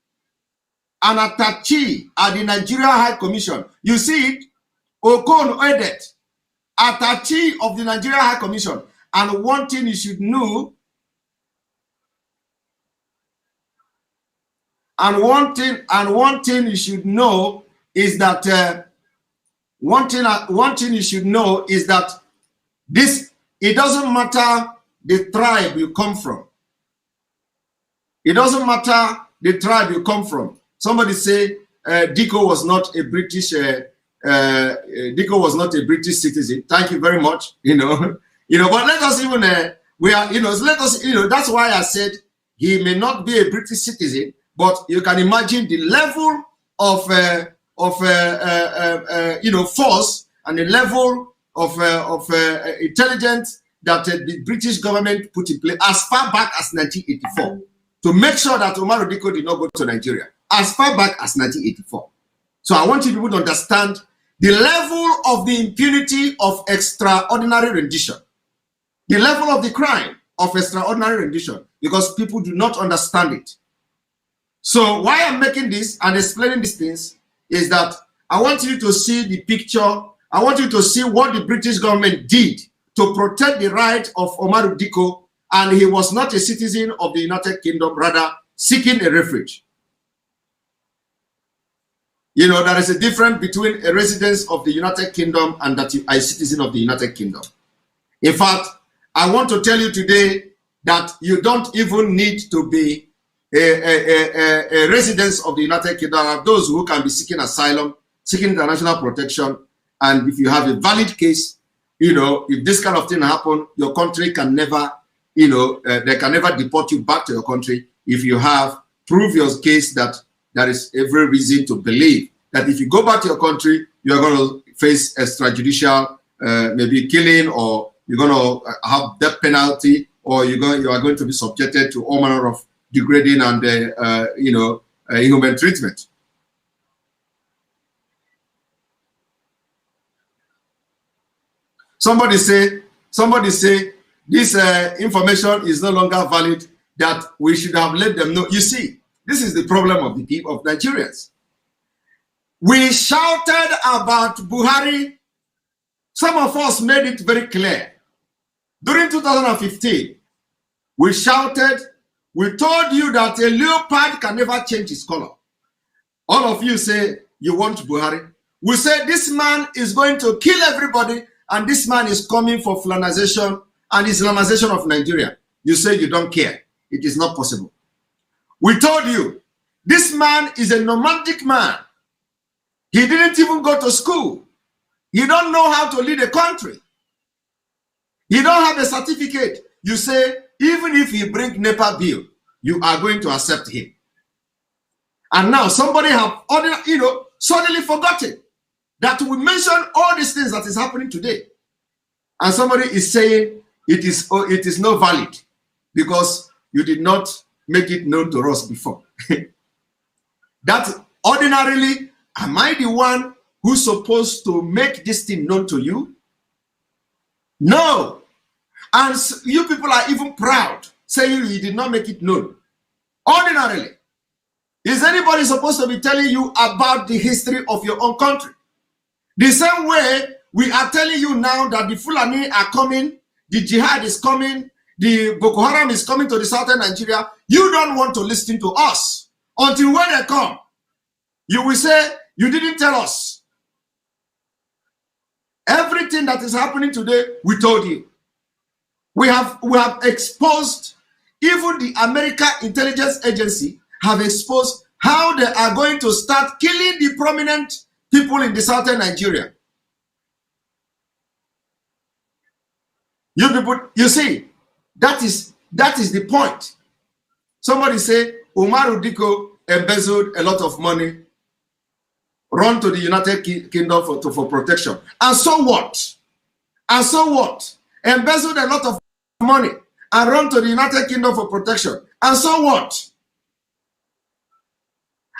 S2: an attaché at the Nigeria High Commission. You see it? Okon Edet, attaché of the Nigeria High Commission. And one thing you should know, is that this, it doesn't matter the tribe you come from. It doesn't matter the tribe you come from. Somebody say Diko was not a British citizen. Thank you very much. But let us even that's why I said he may not be a British citizen, but you can imagine the level of force and the level intelligence that the British government put in place as far back as 1984 to make sure that Omar Diko did not go to Nigeria, as far back as 1984. So I want you people to understand the level of the impunity of extraordinary rendition, the level of the crime of extraordinary rendition, because people do not understand it. So why I'm making this and explaining these things is that I want you to see the picture. I want you to see what the British government did to protect the right of Omar Diko, and he was not a citizen of the United Kingdom, rather seeking a refuge. You know, there is a difference between a resident of the United Kingdom and that you are a citizen of the United Kingdom. In fact, I want to tell you today that you don't even need to be a resident of the United Kingdom. There are those who can be seeking asylum, seeking international protection, and if you have a valid case, you know, if this kind of thing happen, your country can never, you know, they can never deport you back to your country if you have proved your case that there is every reason to believe that if you go back to your country, you are going to face extrajudicial, maybe killing, or you're going to have death penalty, or you are going to be subjected to all manner of degrading and inhuman treatment. Somebody say this information is no longer valid, that we should have let them know. You see, this is the problem of the people of Nigerians. We shouted about Buhari. Some of us made it very clear. During 2015, we shouted, we told you that a leopard can never change its color. All of you say you want Buhari. We say this man is going to kill everybody, and this man is coming for Islamization and Islamization of Nigeria. You say you don't care. It is not possible. We told you, this man is a nomadic man. He didn't even go to school. He don't know how to lead a country. He don't have a certificate. You say, even if he bring NEPA bill, you are going to accept him. And now somebody have, suddenly forgotten that we mentioned all these things that is happening today. And somebody is saying it is not valid because you did not make it known to us before. That ordinarily, am I the one who's supposed to make this thing known to you? No. And you people are even proud, saying you did not make it known. Ordinarily. Is anybody supposed to be telling you about the history of your own country? The same way we are telling you now that the Fulani are coming, the jihad is coming, the Boko Haram is coming to the southern Nigeria. You don't want to listen to us. Until when they come, you will say, you didn't tell us. Everything that is happening today, we told you. We have exposed, even the American Intelligence Agency have exposed how they are going to start killing the prominent people in the southern Nigeria. You people, you see, that is the point. Somebody say Omar Diko embezzled a lot of money, run to the United Kingdom for protection. And so what? And so what? Embezzled a lot of money and run to the United Kingdom for protection. And so what?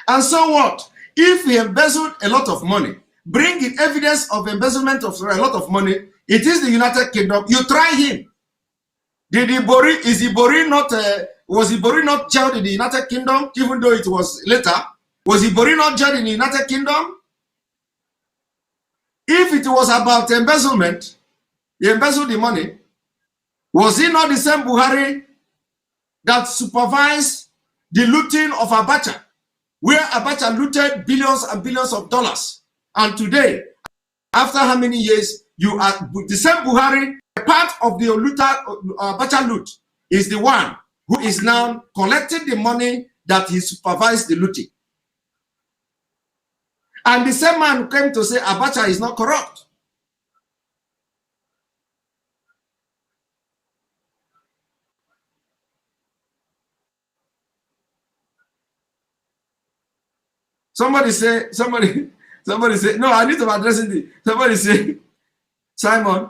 S2: And so what? If he embezzled a lot of money, bring in evidence of embezzlement of a lot of money, it is the United Kingdom. You try him. Was Ibori not jailed in the United Kingdom, even though it was later? Was Ibori not jailed in the United Kingdom? If it was about embezzlement, he embezzled the money, was he not the same Buhari that supervised the looting of Abacha, where Abacha looted billions and billions of dollars? And today, after how many years, you are the same Buhari, part of the Abacha loot, is the one who is now collecting the money that he supervised the looting. And the same man came to say Abacha is not corrupt. Somebody say, no, I need to address it. Somebody say, Simon,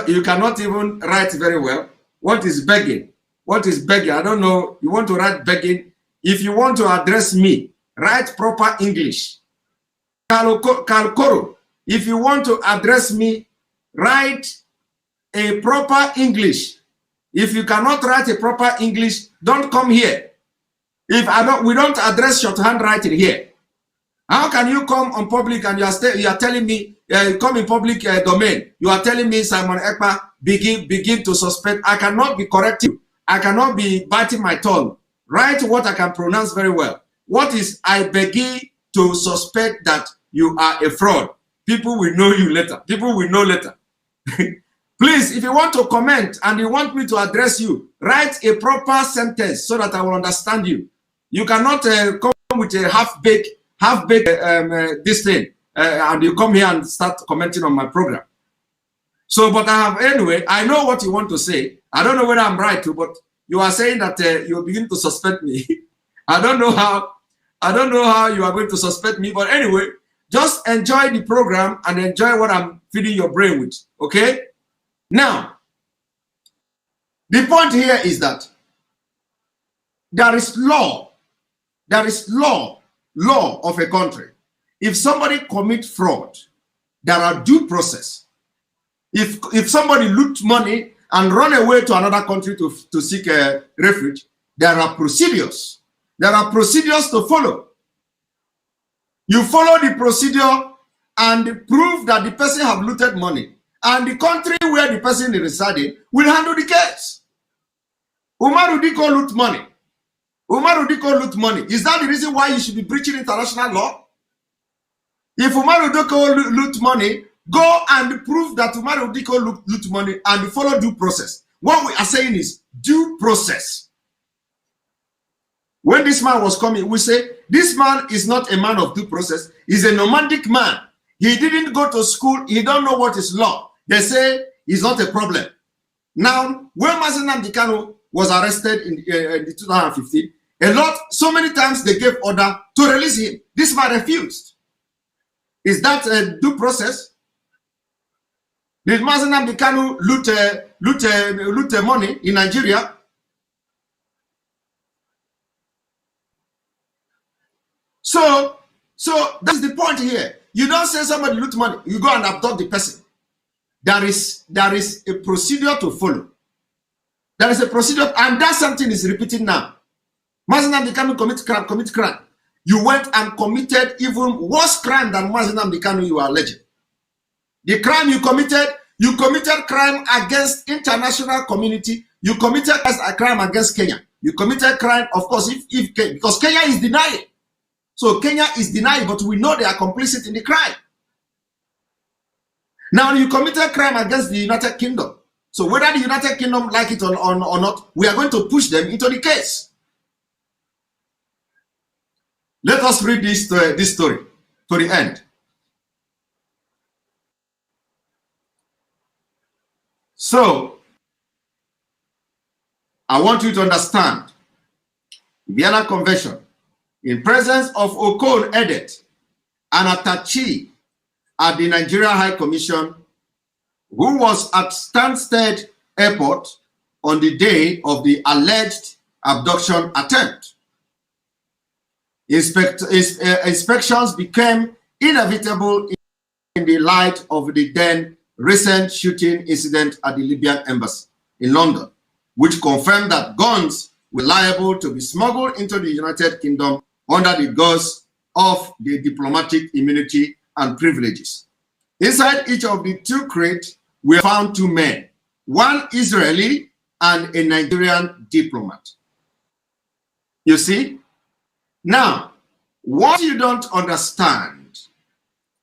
S2: you cannot even write very well. What is begging? What is begging? I don't know. You want to write begging? If you want to address me, write proper English. Kalkoro, if you want to address me, write a proper English. If you cannot write a proper English, don't come here. We don't address shorthand writing here. How can you come on public and you are telling me, come in public domain, you are telling me, Simon Ekpa, begin to suspect. I cannot be correcting you. I cannot be biting my tongue. Write what I can pronounce very well. What is, I begin to suspect that you are a fraud. People will know you later. People will know later. Please, if you want to comment and you want me to address you, write a proper sentence so that I will understand you. You cannot come with a half-baked this thing, and you come here and start commenting on my program. So, but anyway, I know what you want to say. I don't know whether I'm right too, but you are saying that you begin to suspect me. I don't know how you are going to suspect me, but anyway, just enjoy the program and enjoy what I'm feeding your brain with, okay? Now, the point here is that there is law of a country. If somebody commits fraud, there are due process. If somebody loot money and run away to another country to seek a refuge, there are procedures. There are procedures to follow. You follow the procedure and prove that the person have looted money, and the country where the person is residing will handle the case. Umaru Diko loot money. Umaru Diko loot money. Is that the reason why you should be breaching international law? If Umaru Diko loot money, go and prove that Umaru Diko loot money and follow due process. What we are saying is due process. When this man was coming, we say, this man is not a man of due process. He's a nomadic man. He didn't go to school. He don't know what is law. They say he's not a problem. Now, when Mazi Nnamdi Kanu was arrested in 2015, so many times they gave order to release him. This man refused. Is that a due process? Did Mazi Nnamdi Kanu loot money in Nigeria? So that's the point here. You don't say somebody loot money, you go and abduct the person. There is a procedure to follow. There is a procedure, and that something is repeating now. Mazi Nnamdi Kanu commit crime. You went and committed even worse crime than Mazi Nnamdi Kanu you are alleging. The crime you committed crime against international community. You committed a crime against Kenya. You committed crime, of course, because Kenya is denying. So Kenya is denying, but we know they are complicit in the crime. Now you committed crime against the United Kingdom. So whether the United Kingdom like it or not, we are going to push them into the case. Let us read this story to the end. So I want you to understand Vienna Convention. In presence of Okon Edet, an attaché at the Nigeria High Commission, who was at Stansted Airport on the day of the alleged abduction attempt. Inspections became inevitable in the light of the then recent shooting incident at the Libyan embassy in London, which confirmed that guns were liable to be smuggled into the United Kingdom under the guise of the diplomatic immunity and privileges. Inside each of the two crates were found two men, one Israeli and a Nigerian diplomat. You see? Now, what you don't understand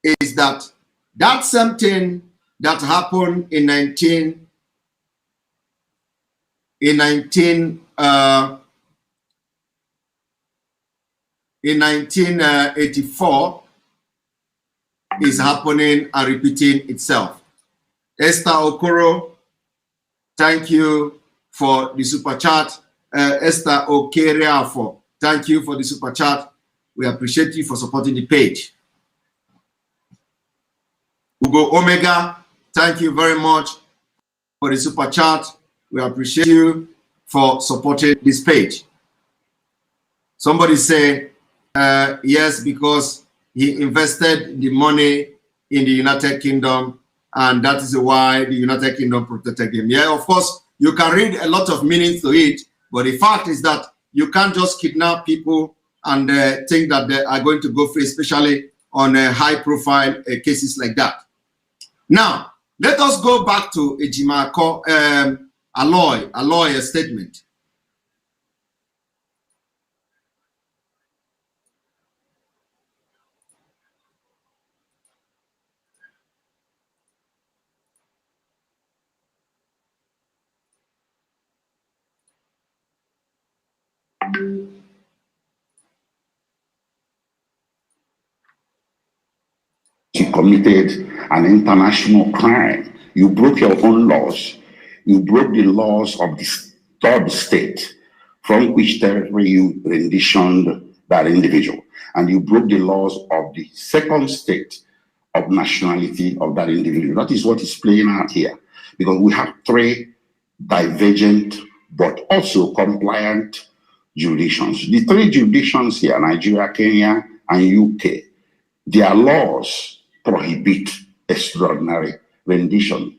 S2: is that that same thing that happened in 1984 is happening and repeating itself. Esther Okoro, thank you for the super chat. Esther Okereafo, thank you for the super chat. We appreciate you for supporting the page. Ugo Omega, Thank you very much for the super chat. We appreciate you for supporting this page. Somebody say, yes, because he invested the money in the United Kingdom, and that is why the United Kingdom protected him. Yeah, of course, you can read a lot of meaning to it, but the fact is that you can't just kidnap people and think that they are going to go free, especially on high-profile cases like that. Now, let us go back to Ejimako Aloy statement.
S3: You committed an international crime. You broke your own laws. You broke the laws of the third state from which territory you renditioned that individual. And you broke the laws of the second state of nationality of that individual. That is what is playing out here. Because we have three divergent but also compliant jurisdictions. The three jurisdictions here, Nigeria, Kenya, and UK, their laws prohibit extraordinary rendition.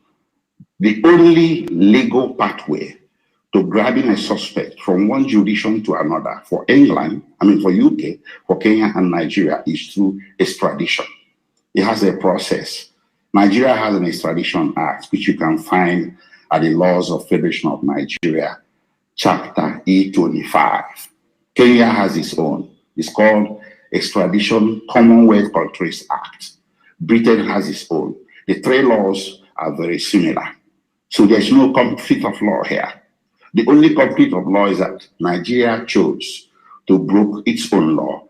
S3: The only legal pathway to grabbing a suspect from one jurisdiction to another for England, for UK, for Kenya and Nigeria is through extradition. It has a process. Nigeria has an Extradition Act, which you can find at the Laws of Federation of Nigeria, Chapter E25. Kenya has its own. It's called Extradition Commonwealth Countries Act. Britain has its own. The three laws are very similar. So there's no conflict of law here. The only conflict of law is that Nigeria chose to break its own law,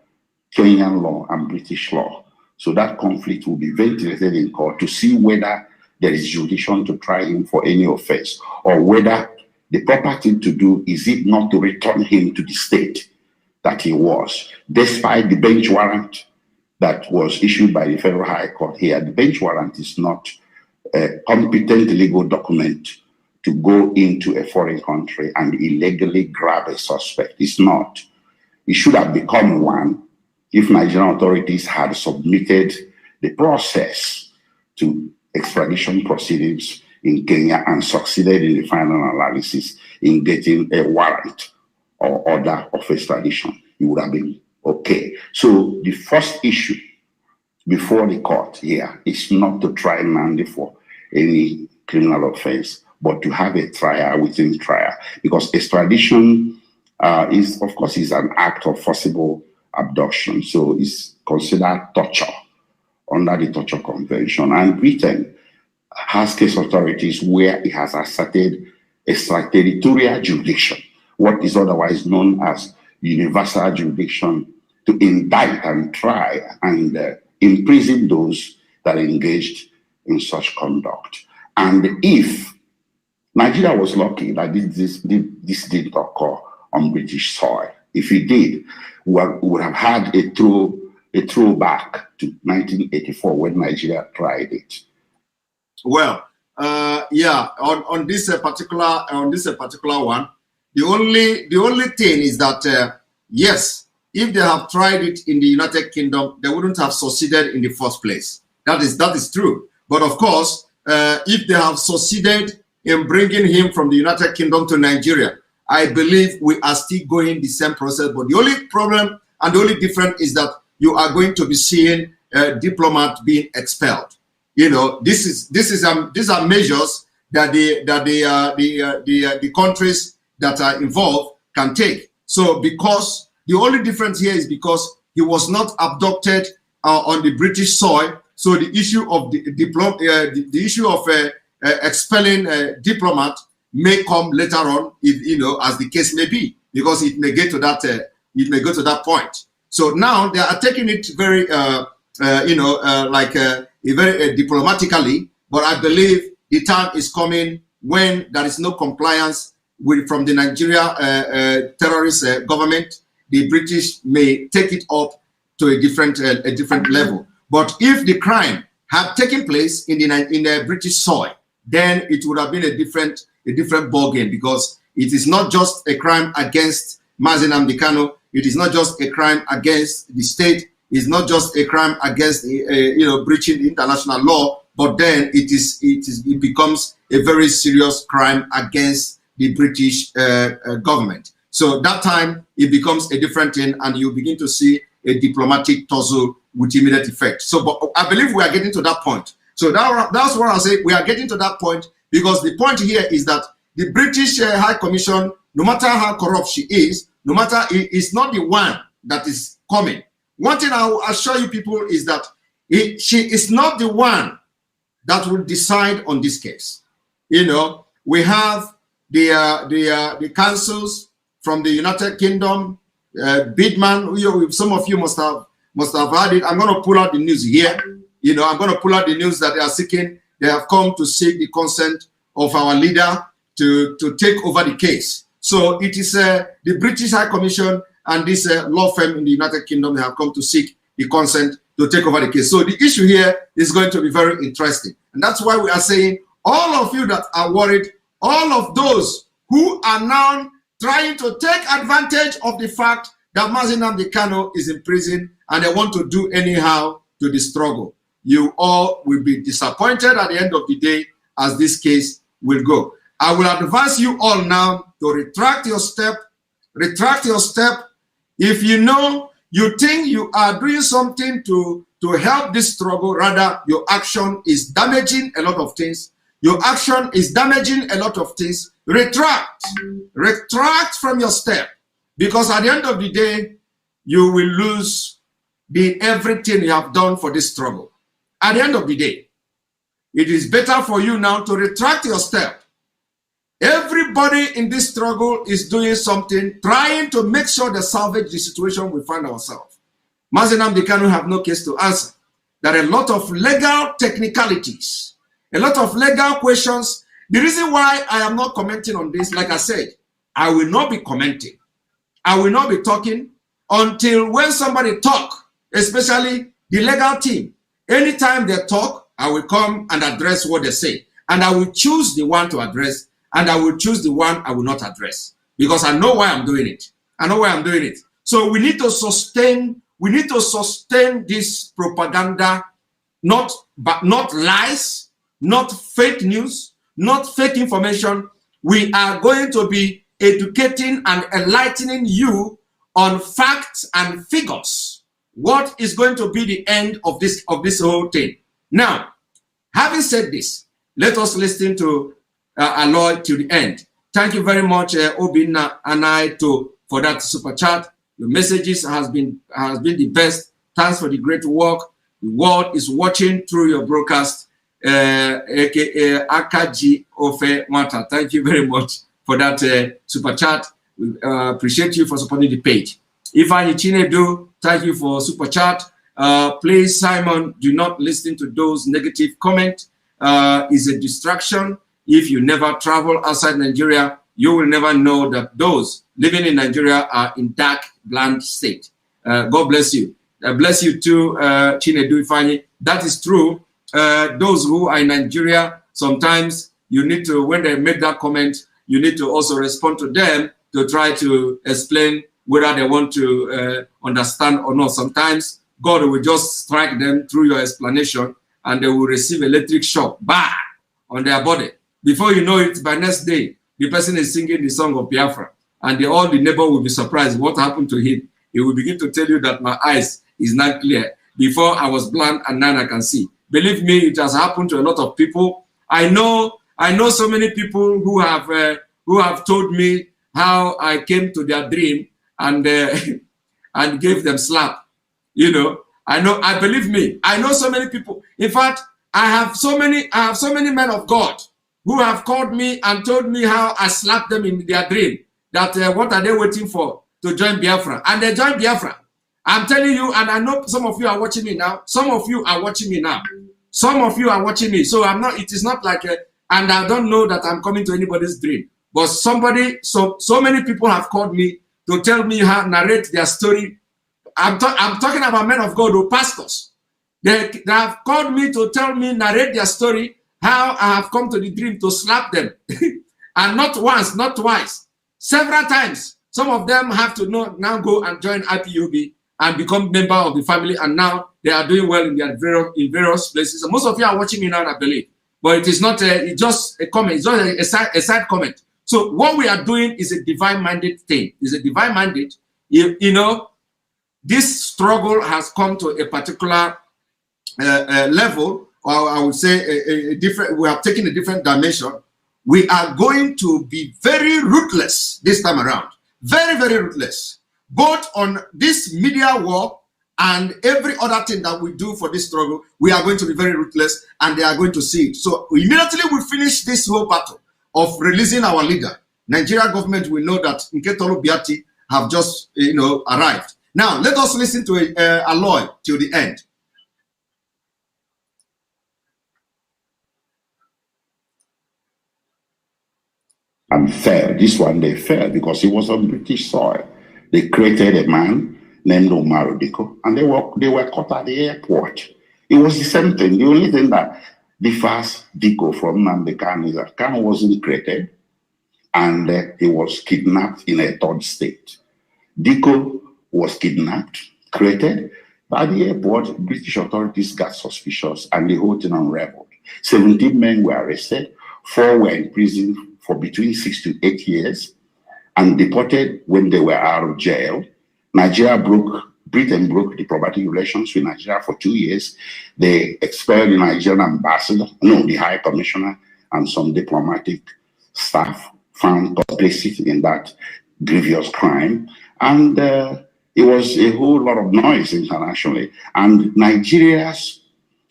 S3: Kenyan law and British law. So that conflict will be ventilated in court to see whether there is jurisdiction to try him for any offense, or whether the proper thing to do is it not to return him to the state that he was, despite the bench warrant that was issued by the Federal High Court here. The bench warrant is not a competent legal document to go into a foreign country and illegally grab a suspect. It's not. It should have become one if Nigerian authorities had submitted the process to extradition proceedings in Kenya and succeeded in the final analysis in getting a warrant or order of extradition. It would have been okay. So the first issue before the court here is not to try Nnamdi for any criminal offense, but to have a trial within trial, because extradition is, of course, is an act of forcible abduction. So it's considered torture under the Torture Convention. And Britain has case authorities where it has asserted extraterritorial jurisdiction, what is otherwise known as universal jurisdiction, to indict and try and imprison those that are engaged in such conduct. And if Nigeria was lucky that this didn't occur on British soil, if it did, we would have had a throwback to 1984 when Nigeria tried it.
S2: Well, yeah, on this particular one, the only thing is that yes, if they have tried it in the United Kingdom, they wouldn't have succeeded in the first place. That is true. But of course, if they have succeeded in bringing him from the United Kingdom to Nigeria, I believe we are still going the same process. But the only problem and the only difference is that you are going to be seeing diplomats being expelled. You know, these are measures that the countries that are involved can take. So because the only difference here is because he was not abducted on the British soil. So the issue of the issue of expelling a diplomat may come later on, if, you know, as the case may be, because it may get to that that point. So now they are taking it very very diplomatically, but I believe the time is coming when there is no compliance from the Nigeria terrorist government. The British may take it up to a different level. But if the crime had taken place in the British soil, then it would have been a different ball game, because it is not just a crime against Mazi Nnamdi Kanu. It is not just a crime against the state. It's not just a crime against breaching international law, but then it becomes a very serious crime against the British government. So that time it becomes a different thing, and you begin to see a diplomatic tussle with immediate effect. So, but I believe we are getting to that point. So that's what I say. We are getting to that point, because the point here is that the British High Commission, no matter how corrupt she is, no matter, it's not the one that is coming. One thing I will assure you people is that she is not the one that will decide on this case. You know, we have the councils from the United Kingdom, Bidman. Some of you must have heard it. I'm going to pull out the news here. You know, I'm going to pull out the news that they are seeking. They have come to seek the consent of our leader to take over the case. So it is the British High Commission and this law firm in the United Kingdom. They have come to seek the consent to take over the case. So the issue here is going to be very interesting. And that's why we are saying, all of you that are worried, all of those who are now trying to take advantage of the fact that Mazi Nnamdi Kanu is in prison and they want to do anyhow to the struggle, you all will be disappointed at the end of the day as this case will go. I will advise you all now to retract your step. Retract your step. If you think you are doing something to help this struggle, rather your action is damaging a lot of things. Your action is damaging a lot of things. Retract. Retract from your step. Because at the end of the day, you will lose everything you have done for this struggle. At the end of the day, it is better for you now to retract your step. Everybody in this struggle is doing something, trying to make sure they salvage the situation we find ourselves. Mazi Nnamdi Kanu have no case to answer. There are a lot of legal technicalities, a lot of legal questions. The reason why I am not commenting on this, like I said, I will not be commenting. I will not be talking until when somebody talk, especially the legal team. Anytime they talk, I will come and address what they say. And I will choose the one to address, and I will choose the one I will not address. Because I know why I'm doing it. I know why I'm doing it. So we need to sustain this propaganda, not lies, not fake news, not fake information. We are going to be educating and enlightening you on facts and figures. What is going to be the end of this whole thing? Now, having said this, let us listen to Aloy to the end. Thank you very much, Obinna and I, for that super chat. Your messages has been the best. Thanks for the great work. The world is watching through your broadcast, aka Akaji Ofe Mata. Thank you very much for that super chat. We appreciate you for supporting the page. Ifeanyi Chinedu, thank you for super chat. Please, Simon, do not listen to those negative comments. It's a distraction. If you never travel outside Nigeria, you will never know that those living in Nigeria are in dark, bland state. God bless you. Bless you too, Chinedu Ifeanyi. That is true. Those who are in Nigeria, sometimes you need to, when they make that comment, you need to also respond to them to try to explain whether they want to understand or not. Sometimes God will just strike them through your explanation and they will receive electric shock, bah, on their body. Before you know it, by next day, the person is singing the song of Biafra and all the neighbor will be surprised what happened to him. He will begin to tell you that my eyes is not clear. Before I was blind and now I can see. Believe me, it has happened to a lot of people. I know so many people who have told me how I came to their dream and and gave them slap. You know, believe me, I know so many people. In fact, I have so many men of God who have called me and told me how I slapped them in their dream. That what are they waiting for to join Biafra? And they joined Biafra. I'm telling you, and I know some of you are watching me now. Some of you are watching me now. Some of you are watching me. So it is not like, and I don't know that I'm coming to anybody's dream. But so many people have called me to tell me how narrate their story. I'm talking about men of God or pastors. They have called me to tell me, narrate their story, how I have come to the dream to slap them. And not once, not twice, several times. Some of them have to now go and join IPOB and become member of the family, and now they are doing well in their various places. And most of you are watching me now, I believe. But it is not it's just a comment, it's just a side comment. So what we are doing is a divine mandate thing. It's a divine mandate. You know, this struggle has come to a particular level, or I would say a different, we have taken a different dimension. We are going to be very ruthless this time around. Very, very ruthless. Both on this media war and every other thing that we do for this struggle, we are going to be very ruthless, and they are going to see it. So immediately we finish this whole battle of releasing our leader, Nigeria government will know that Nketolo Biati have just, arrived. Now, let us listen to Aloy till the end.
S3: And fair. This one they fair because it was on British soil. They created a man named Omar Diko, and they were caught at the airport. It was the same thing. The only thing that differs Diko from Nnamdi Kanu is that Kanu wasn't created, and he was kidnapped in a third state. Diko was kidnapped, created. At the airport, British authorities got suspicious, and the whole thing unraveled. 17 men were arrested, 4 were in prison for between 6 to 8 years, and deported when they were out of jail. Britain broke diplomatic relations with Nigeria for 2 years. They expelled the Nigerian ambassador, the High Commissioner, and some diplomatic staff found complicit in that grievous crime. And it was a whole lot of noise internationally. And Nigeria's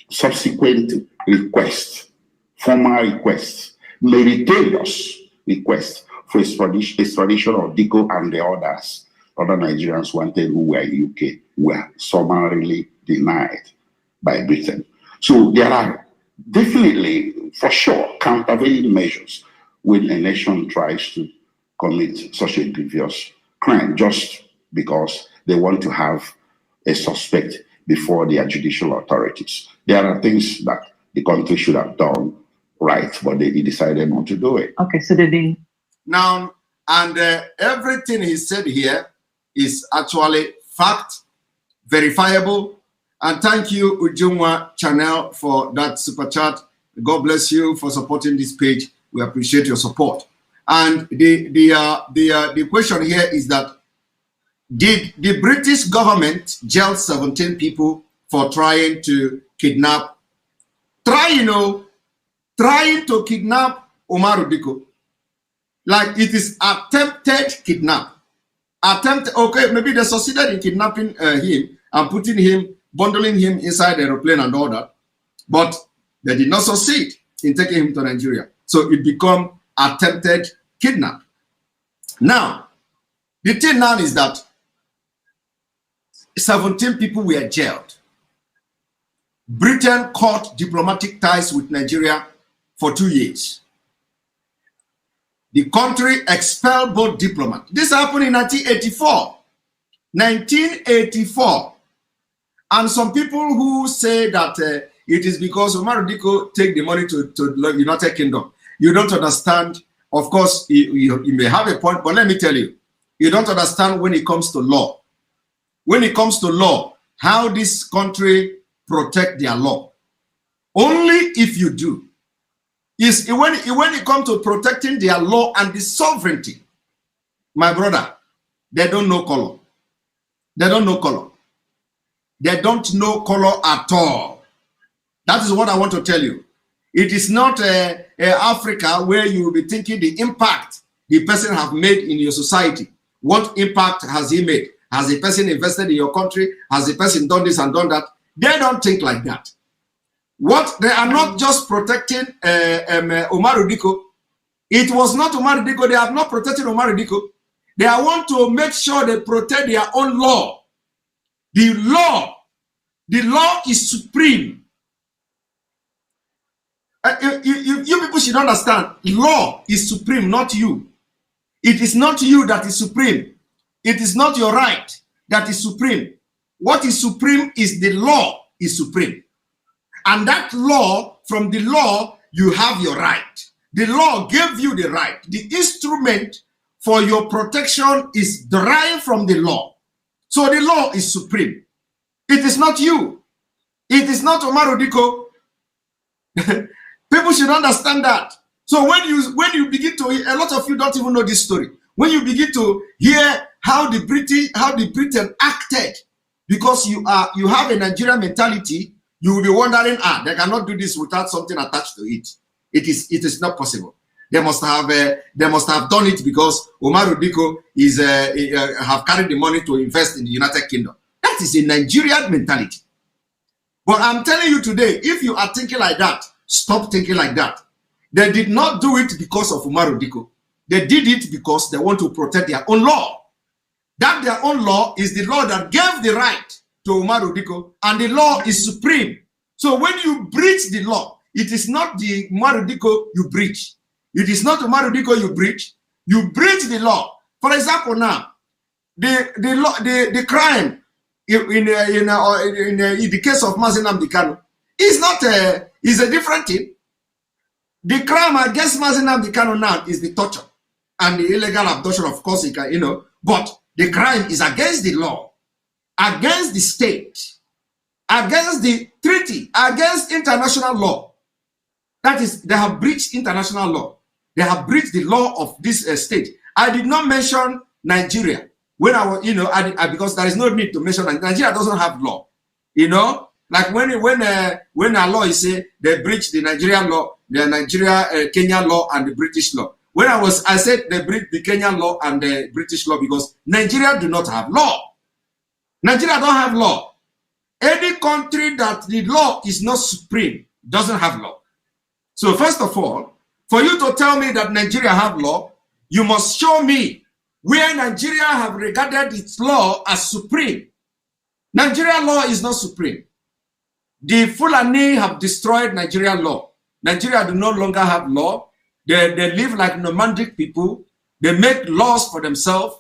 S3: subsequent request, formal request, meritorious request for extradition of Diko and the other Nigerians wanted who were in UK were summarily denied by Britain. So there are definitely, for sure, countervailing measures when a nation tries to commit such a grievous crime just because they want to have a suspect before their judicial authorities. There are things that the country should have done right, but they decided not to do it.
S4: Okay, so they've been...
S2: Now, and everything he said here is actually fact, verifiable. And thank you, Ujungwa Channel, for that super chat. God bless you for supporting this page. We appreciate your support. And the question here is that, did the British government jail 17 people for trying to kidnap, trying to kidnap Omar Diko? Like, it is attempted kidnap. Okay, maybe they succeeded in kidnapping him and putting him, bundling him inside the aeroplane and all that. But they did not succeed in taking him to Nigeria. So it became attempted kidnap. Now, the thing now is that 17 people were jailed. Britain cut diplomatic ties with Nigeria for 2 years. The country expelled both diplomats. This happened in 1984. 1984. And some people who say that it is because Omar Diko take the money to the United Kingdom. You don't understand. Of course, you may have a point, but let me tell you, you don't understand when it comes to law. When it comes to law, how this country protect their law. Only if you do. Is when it comes to protecting their law and the sovereignty, my brother, they don't know color. They don't know color. They don't know color at all. That is what I want to tell you. It is not Africa where you will be thinking the impact the person have made in your society. What impact has he made? Has a person invested in your country? Has a person done this and done that? They don't think like that. What they are not just protecting Omar Diko. It was not Omar Diko. They have not protected Omar Diko. They want to make sure they protect their own law. The law is supreme. You people should understand. Law is supreme, not you. It is not you that is supreme. It is not your right that is supreme. What is supreme is the law is supreme. And that law, from the law, you have your right. The law gave you the right. The instrument for your protection is derived from the law. So the law is supreme. It is not you. It is not Omar Odiko. People should understand that. So when you begin to, a lot of you don't even know this story. When you begin to hear how the Britain acted, because you have a Nigerian mentality, you will be wondering, they cannot do this without something attached to it. It is not possible. They must have done it because Omar Odiko have carried the money to invest in the United Kingdom. That is a Nigerian mentality. But I'm telling you today, if you are thinking like that, stop thinking like that. They did not do it because of Omar Odiko. They did it because they want to protect their own law. That their own law is the law that gave the right to Omar Odiko, and the law is supreme. So when you breach the law, it is not the Omar Odiko you breach. It is not Omar Odiko you breach. You breach the law. For example, now the crime in the case of Mazi Nnamdi Kanu is a different thing. The crime against Mazi Nnamdi Kanu now is the torture and the illegal abduction. Of course, but the crime is against the law, against the state, against the treaty, against international law. That is, they have breached international law. They have breached the law of this state. I did not mention Nigeria when I was, because there is no need to mention that Nigeria doesn't have law. Like when a law is say they breach the Nigerian law, the Kenyan law, and the British law. I said they breach the Kenyan law and the British law because Nigeria do not have law. Nigeria don't have law. Any country that the law is not supreme doesn't have law. So first of all, for you to tell me that Nigeria have law, you must show me where Nigeria have regarded its law as supreme. Nigeria law is not supreme. The Fulani have destroyed Nigerian law. Nigeria do no longer have law. They live like nomadic people. They make laws for themselves.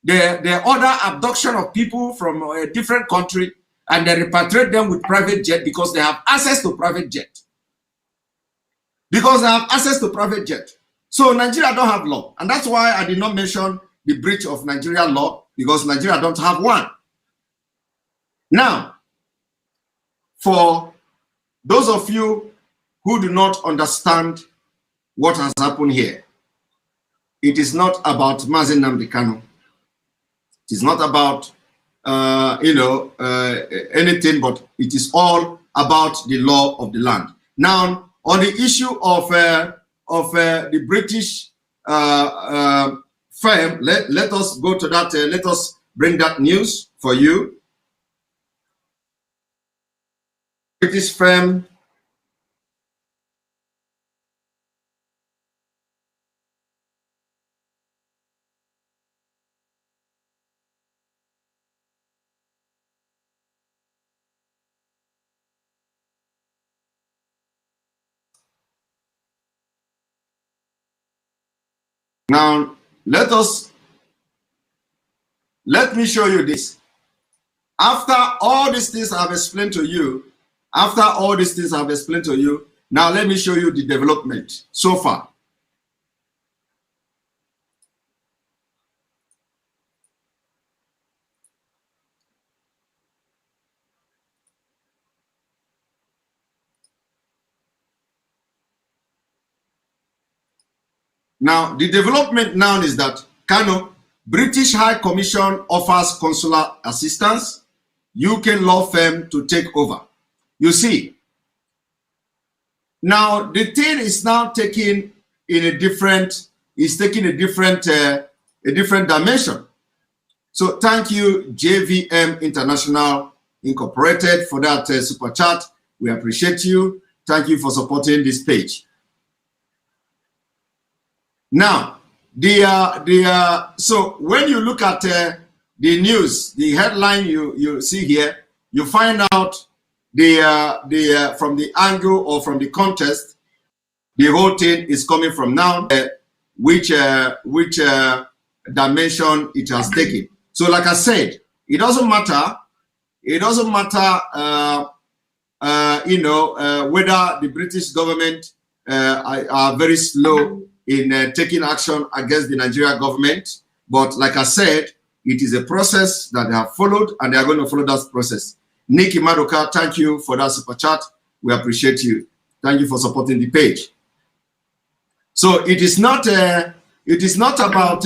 S2: They order abduction of people from a different country and they repatriate them with private jet because they have access to private jet. Because they have access to private jet. So Nigeria don't have law. And that's why I did not mention the breach of Nigerian law, because Nigeria don't have one. Now, for those of you who do not understand what has happened here, it is not about Mazi Nnamdi Kanu. It is not about anything, but it is all about the law of the land. Now, on the issue of the British firm, let us go to that. Let us bring that news for you. British firm. Now, let me show you this. After all these things I've explained to you, now let me show you the development so far. Now, the development now is that Kanu, British High Commission offers consular assistance, UK law firm to take over. You see, now the thing is now taking a different dimension. So thank you, JVM International Incorporated, for that super chat. We appreciate you. Thank you for supporting this page. Now, so when you look at the news, the headline you see here, you find out from the angle or from the context, the whole thing is coming from now, which dimension it has taken. So, like I said, it doesn't matter whether the British government are very slow in taking action against the Nigeria government. But like I said, it is a process that they have followed, and they are going to follow that process. Nikki Madoka, thank you for that super chat. We appreciate you. Thank you for supporting the page. So it is not about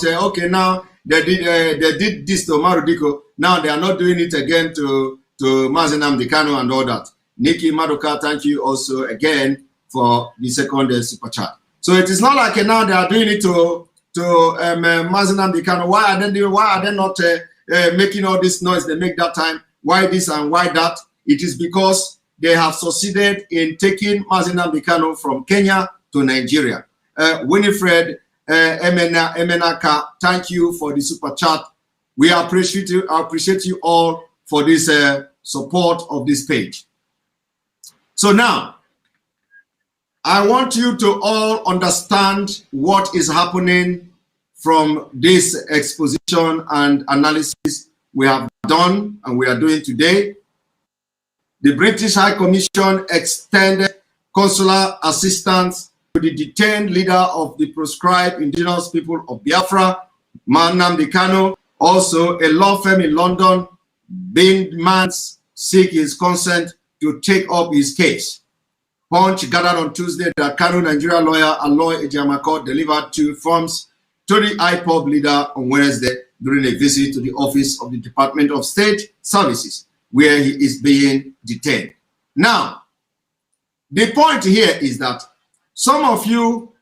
S2: okay, now they did this to Marudiko, now they are not doing it again to Mazi Nnamdi Kanu and all that. Nikki Madoka, thank you also again for the second super chat. So it is not like now they are doing it to Mazi Nnamdi Kanu. Why are they not making all this noise they make that time? Why this and why that? It is because they have succeeded in taking Mazi Nnamdi Kanu from Kenya to Nigeria. Winifred Emenaka, thank you for the super chat. We appreciate you. I appreciate you all for this support of this page. So now, I want you to all understand what is happening from this exposition and analysis we have done and we are doing today. The British High Commission extended consular assistance to the detained leader of the proscribed indigenous people of Biafra, Nnamdi Kanu. Also, a law firm in London being demands seek his consent to take up his case. Punch gathered on Tuesday that Kanu Nigeria lawyer Aloy Ejiamakor delivered 2 forms to the IPOB leader on Wednesday during a visit to the office of the Department of State Services, where he is being detained. Now, the point here is that some of you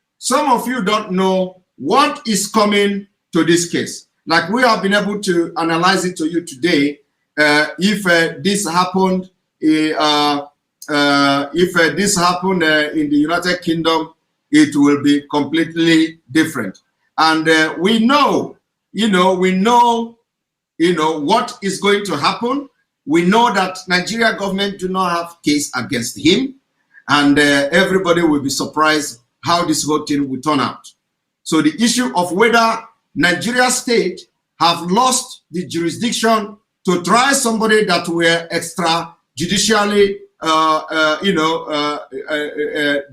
S2: don't know what is coming to this case. Like we have been able to analyze it to you today. If this happened, in the United Kingdom, it will be completely different. And we know what is going to happen. We know that Nigeria government do not have case against him, and everybody will be surprised how this whole thing will turn out. So the issue of whether Nigeria state have lost the jurisdiction to try somebody that were extrajudicially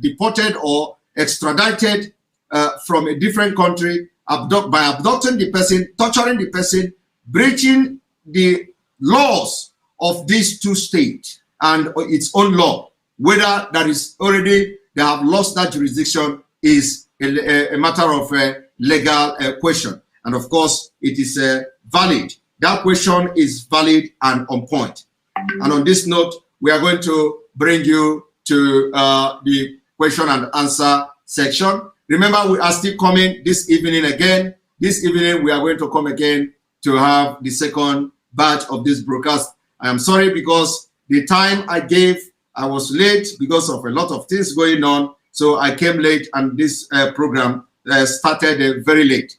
S2: deported or extradited from a different country by abducting the person, torturing the person, breaching the laws of these 2 states and its own law, whether that is already they have lost that jurisdiction is a matter of a legal question. And of course, it is valid. That question is valid and on point. And on this note, we are going to bring you to the question and answer section. Remember, we are still coming this evening again. This evening, we are going to come again to have the second batch of this broadcast. I am sorry because the time I gave, I was late because of a lot of things going on. So I came late and this program started very late.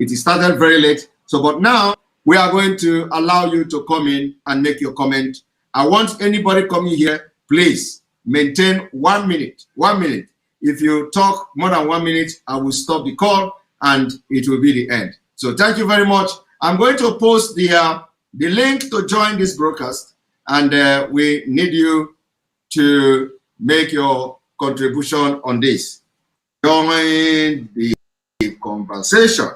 S2: It started very late. So, but now we are going to allow you to come in and make your comment. I want anybody coming here, please maintain 1 minute. 1 minute. If you talk more than 1 minute, I will stop the call and it will be the end. So thank you very much. I'm going to post the link to join this broadcast, and we need you to make your contribution on this. Join the conversation.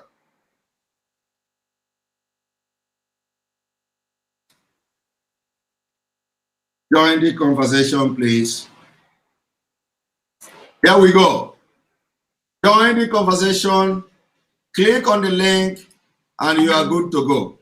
S2: Join the conversation, please. Here we go. Join the conversation. Click on the link, and you are good to go.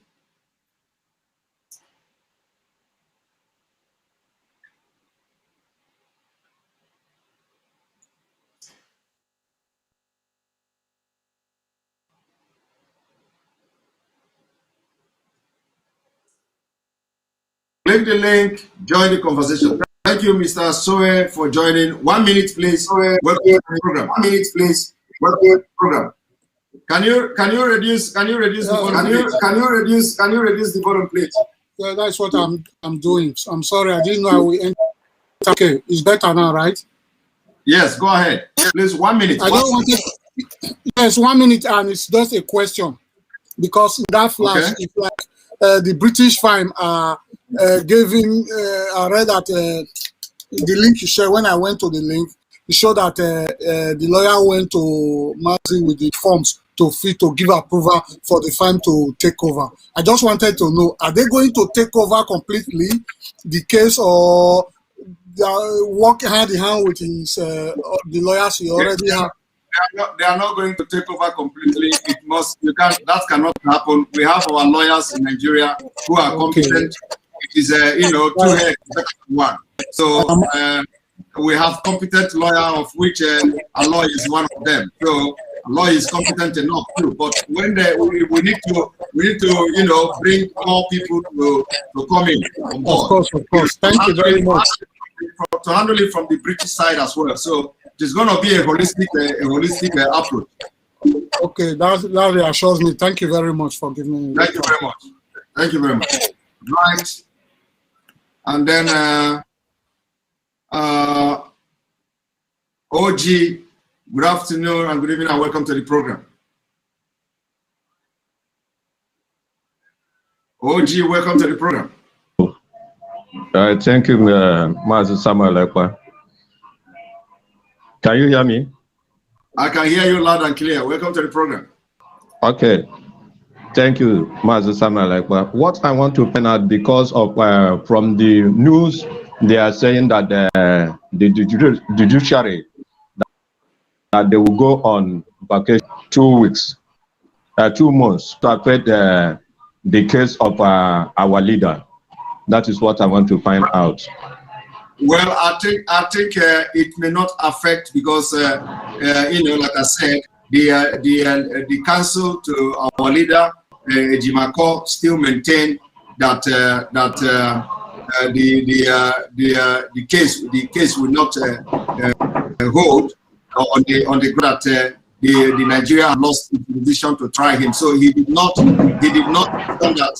S2: Click the link, join the conversation. Thank you, Mr. Soe, for joining. 1 minute, please. Welcome to the program. 1 minute, please. Welcome to the program. Can you reduce the volume? Can you reduce the volume, please?
S5: Yeah, that's what I'm doing. I'm sorry, I didn't know I will enter. Okay, it's better now, right?
S2: Yes, go ahead. Please, 1 minute.
S5: I don't want it. Yes, 1 minute, and it's just a question because in that flash, okay. It's like the British firm are gave him. I read that the link he shared. When I went to the link, it showed that the lawyer went to Mazi with the forms to give approval for the firm to take over. I just wanted to know: are they going to take over completely the case, or they are working hand in hand with his the lawyers he already have?
S2: They are not going to take over completely. It must. You can't. That cannot happen. We have our lawyers in Nigeria who are competent. It is two heads better than one. So we have competent lawyer, of which a lawyer is one of them. So a lawyer is competent enough too. But when we need to bring more people to come in on board.
S5: Of course. Thank you very much.
S2: To handle it from the British side as well. So it's going to be a holistic approach.
S5: Okay, that reassures me. Thank you very much for giving me.
S2: Thank you very much. Thank you very much. Right, and then OG, good afternoon and good evening and welcome to the program. OG, welcome to the program.
S6: Thank you, Mazi Samuel. Can you hear me?
S2: I can hear you loud and clear. Welcome to the program.
S6: Okay. Thank you, Mazi Samuel. What I want to point out, because of from the news, they are saying that the judiciary that they will go on vacation 2 weeks, 2 months to affect the case of our leader. That is what I want to find out.
S2: Well, I think it may not affect because like I said, the council to our leader Jimako still maintain that the case will not hold on the ground that the Nigeria lost its position to try him. So he did not know that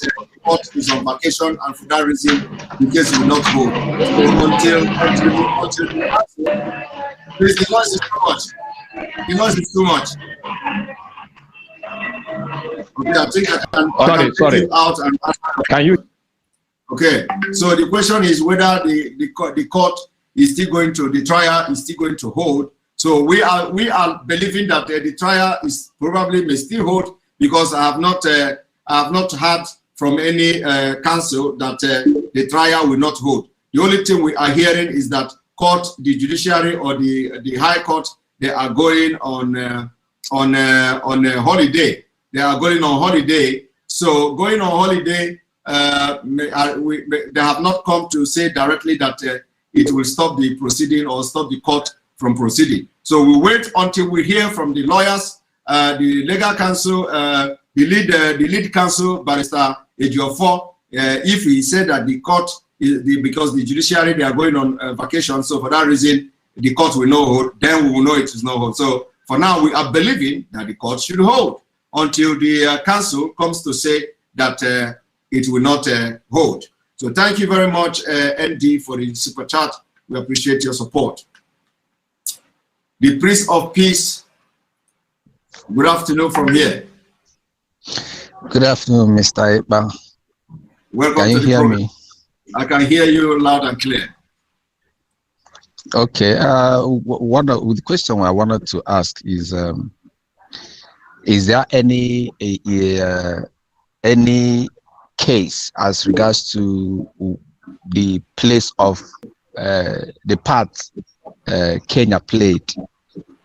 S2: the court is on vacation, and for that reason the case will not hold. So until please, the noise is too much. The noise is too much. Okay, I think I can take it out and
S6: can you?
S2: Okay, so the question is whether the court is still going to, the trial is still going to hold. So we are believing that the trial is probably may still hold, because I have not heard from any council that the trial will not hold. The only thing we are hearing is that court, the judiciary or the high court, they are going on a holiday. They are going on holiday. So going on holiday, they have not come to say directly that it will stop the proceeding or stop the court from proceeding. So we wait until we hear from the lawyers, the legal counsel, the lead counsel, Barrister Ejiofor, if he said that the court is because the judiciary, they are going on vacation, so for that reason the court will not hold, then we will know it is not hold. So for now we are believing that the court should hold until the council comes to say that it will not hold. So thank you very much, ND, for the super chat. We appreciate your support. The Prince of Peace, good afternoon from here.
S7: Good afternoon, Mr. Iba.
S2: Welcome.
S7: Can you hear me?
S2: I can hear you loud and clear.
S7: Okay. The question I wanted to ask is there any case as regards to the place of the part Kenya played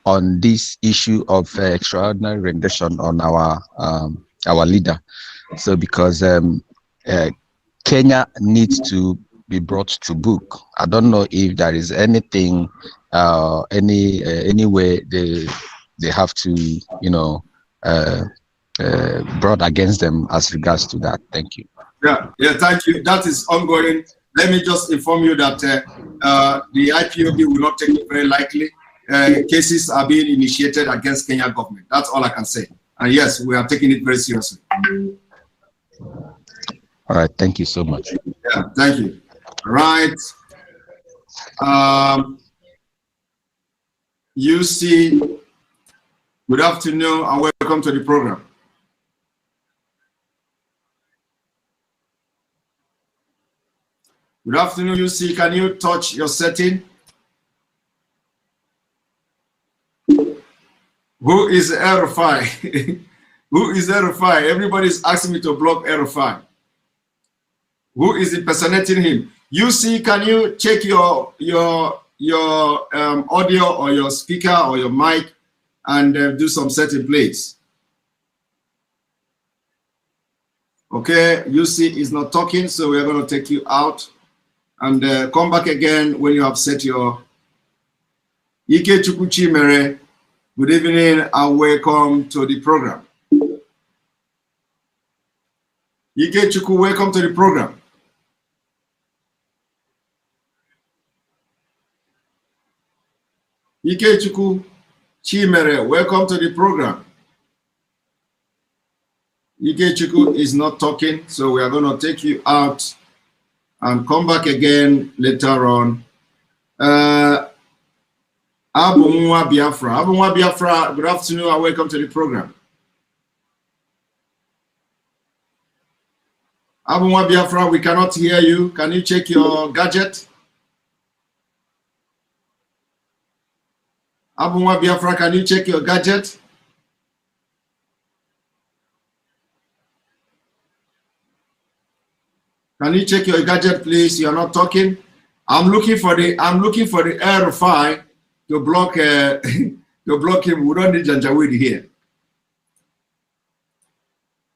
S7: on this issue of extraordinary rendition on our leader? So because Kenya needs to be brought to book. I don't know if there is anything, any way they have to, brought against them as regards to that. Thank you.
S2: Yeah, thank you. That is ongoing. Let me just inform you that the IPOB will not take it very likely. Cases are being initiated against Kenya government. That's all I can say. And yes, we are taking it very seriously.
S7: All right, thank you so much.
S2: Yeah, thank you. Right. UC, good afternoon and welcome to the program. Good afternoon, UC. Can you touch your setting? Who is Erifai? Who is Erifai? Everybody's asking me to block Erifai. Who is impersonating him? UC, can you check your audio or your speaker or your mic and do some setting, please? Okay, UC is not talking, so we're going to take you out and come back again when you have set your Ike Chukuchi Mere. Good evening and welcome to the program. Ike Chuku, welcome to the program. Ike Chuku Chimere, welcome to the program. Ike Chuku is not talking, so we are going to take you out and come back again later on. Abunwa Biafra. Abunwa Biafra, good afternoon and welcome to the program. Abunwa Biafra, we cannot hear you. Can you check your gadget? Abunwa Biafra, can you check your gadget? Can you check your gadget, please? You are not talking. I'm looking for the Erifai to block to block him. We don't need Janjaweed here.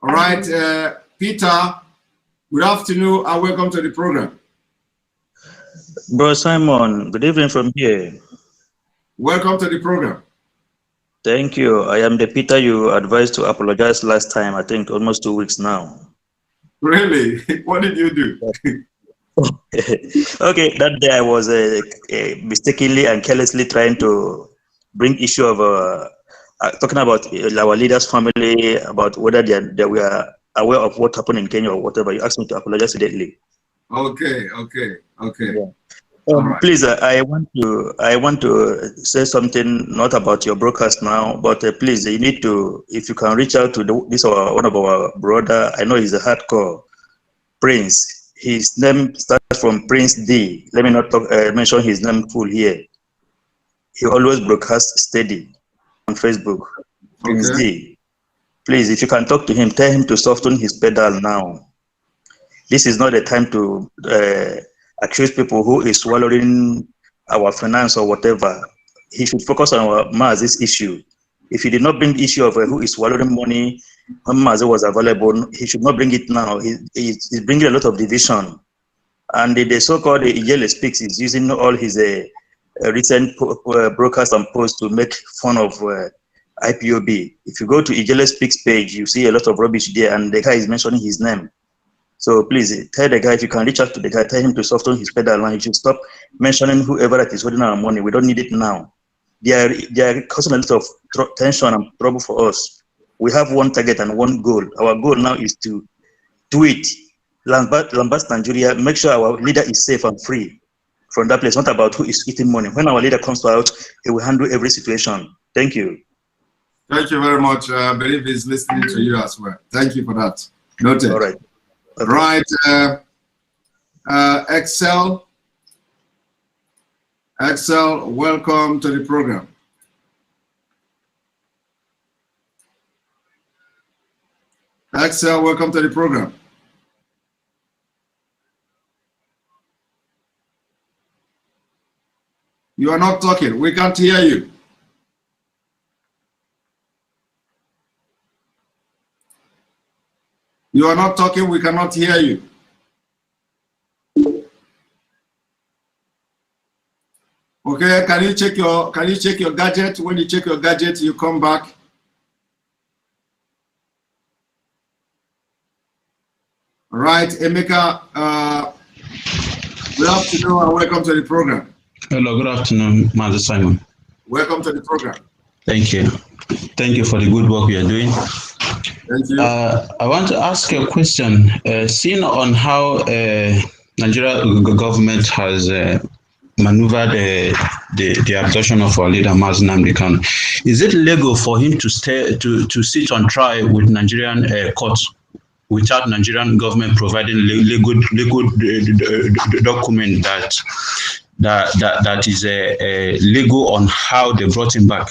S2: All right, Peter. Good afternoon and welcome to the program.
S8: Bro Simon, good evening from here.
S2: Welcome to the program.
S8: Thank you. I am the Peter you advised to apologize last time. I think almost 2 weeks now.
S2: Really? What did you do?
S8: Okay, that day I was mistakenly and carelessly trying to bring issue of talking about our leaders' family, about whether they were aware of what happened in Kenya or whatever. You asked me to apologize immediately.
S2: Okay.
S8: Yeah.
S2: Right.
S8: Please, I want to say something not about your broadcast now, but please, you need to, if you can reach out to one of our brother. I know he's a hardcore Prince. His name starts from Prince D. Let me not mention his name full here. He always broadcasts steady on Facebook. Prince D. Please, if you can talk to him, tell him to soften his pedal now. This is not the time to accuse people who is swallowing our finance or whatever. He should focus on our Mazi's issue. If he did not bring the issue of who is swallowing money when Mazi was available, he should not bring it now. He's bringing a lot of division. And the so-called Ijele Speaks is using all his recent broadcasts and posts to make fun of IPOB. If you go to Ijele Speaks page, you see a lot of rubbish there, and the guy is mentioning his name. So please tell the guy, if you can reach out to the guy, tell him to soften his pedal and he should stop mentioning whoever that is holding our money. We don't need it now. They are causing a lot of tension and trouble for us. We have one target and one goal. Our goal now is to tweet, lambast Nigeria, make sure our leader is safe and free from that place. Not about who is eating money. When our leader comes out, he will handle every situation. Thank you.
S2: Thank you very much. I believe he's listening to you as well. Thank you for that. Noted.
S8: All right. Okay.
S2: Right. Excel, welcome to the program. Excel, welcome to the program. You are not talking. We can't hear you. You are not talking. We cannot hear you. Okay, can you check your gadget? When you check your gadget, you come back. All right, Emeka, good afternoon and welcome to the program.
S9: Hello, good afternoon, Mazi Simon.
S2: Welcome to the program.
S9: Thank you. Thank you for the good work you are doing.
S2: Thank you.
S9: I want to ask you a question. Seeing on how Nigeria government has maneuvered the abduction of our leader Mazi Nnamdi Kanu, is it legal for him to sit on trial with Nigerian courts without Nigerian government providing legal document that is legal on how they brought him back?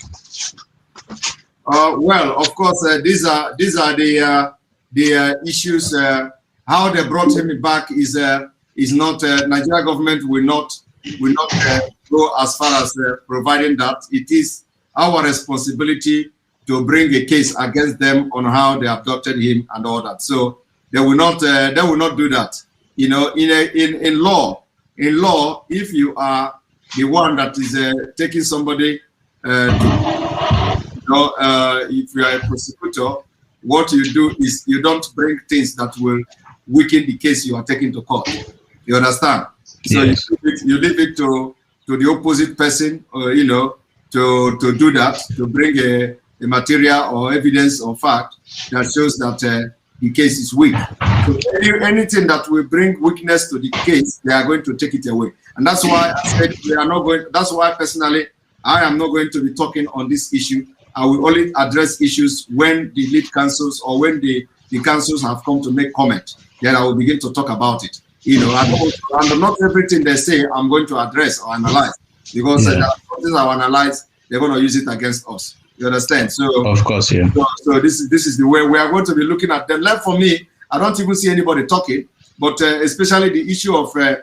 S2: Well, of course, these are the issues. How they brought him back is not Nigeria government will not go as far as providing that. It is our responsibility to bring a case against them on how they abducted him and all that. So they will not do that. You know, in law, if you are the one that is taking somebody, if you are a prosecutor, what you do is you don't bring things that will weaken the case you are taking to court. You understand? So yes. you leave it to the opposite person, you know, to do that, to bring a material or evidence or fact that shows that the case is weak. So anything that will bring weakness to the case, they are going to take it away. And that's why I said we are not going. That's why personally, I am not going to be talking on this issue. I will only address issues when the lead counsels or when the counsels have come to make comment. Then I will begin to talk about it. You know, and not everything they say I'm going to address or analyze, because something I analyze, they're going to use it against us. You understand? So
S9: of course, yeah.
S2: So this is the way we are going to be looking at them. Left for me, I don't even see anybody talking, but especially the issue Aloy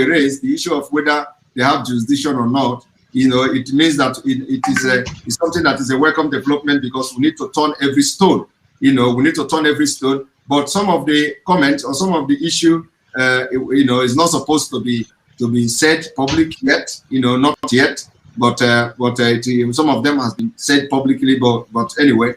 S2: raised, the issue of whether they have jurisdiction or not. You know, it means that it's something that is a welcome development, because we need to turn every stone. You know, we need to turn every stone. But some of the comments or some of the issue, you know, is not supposed to be said public yet. You know, not yet. But some of them has been said publicly. But anyway,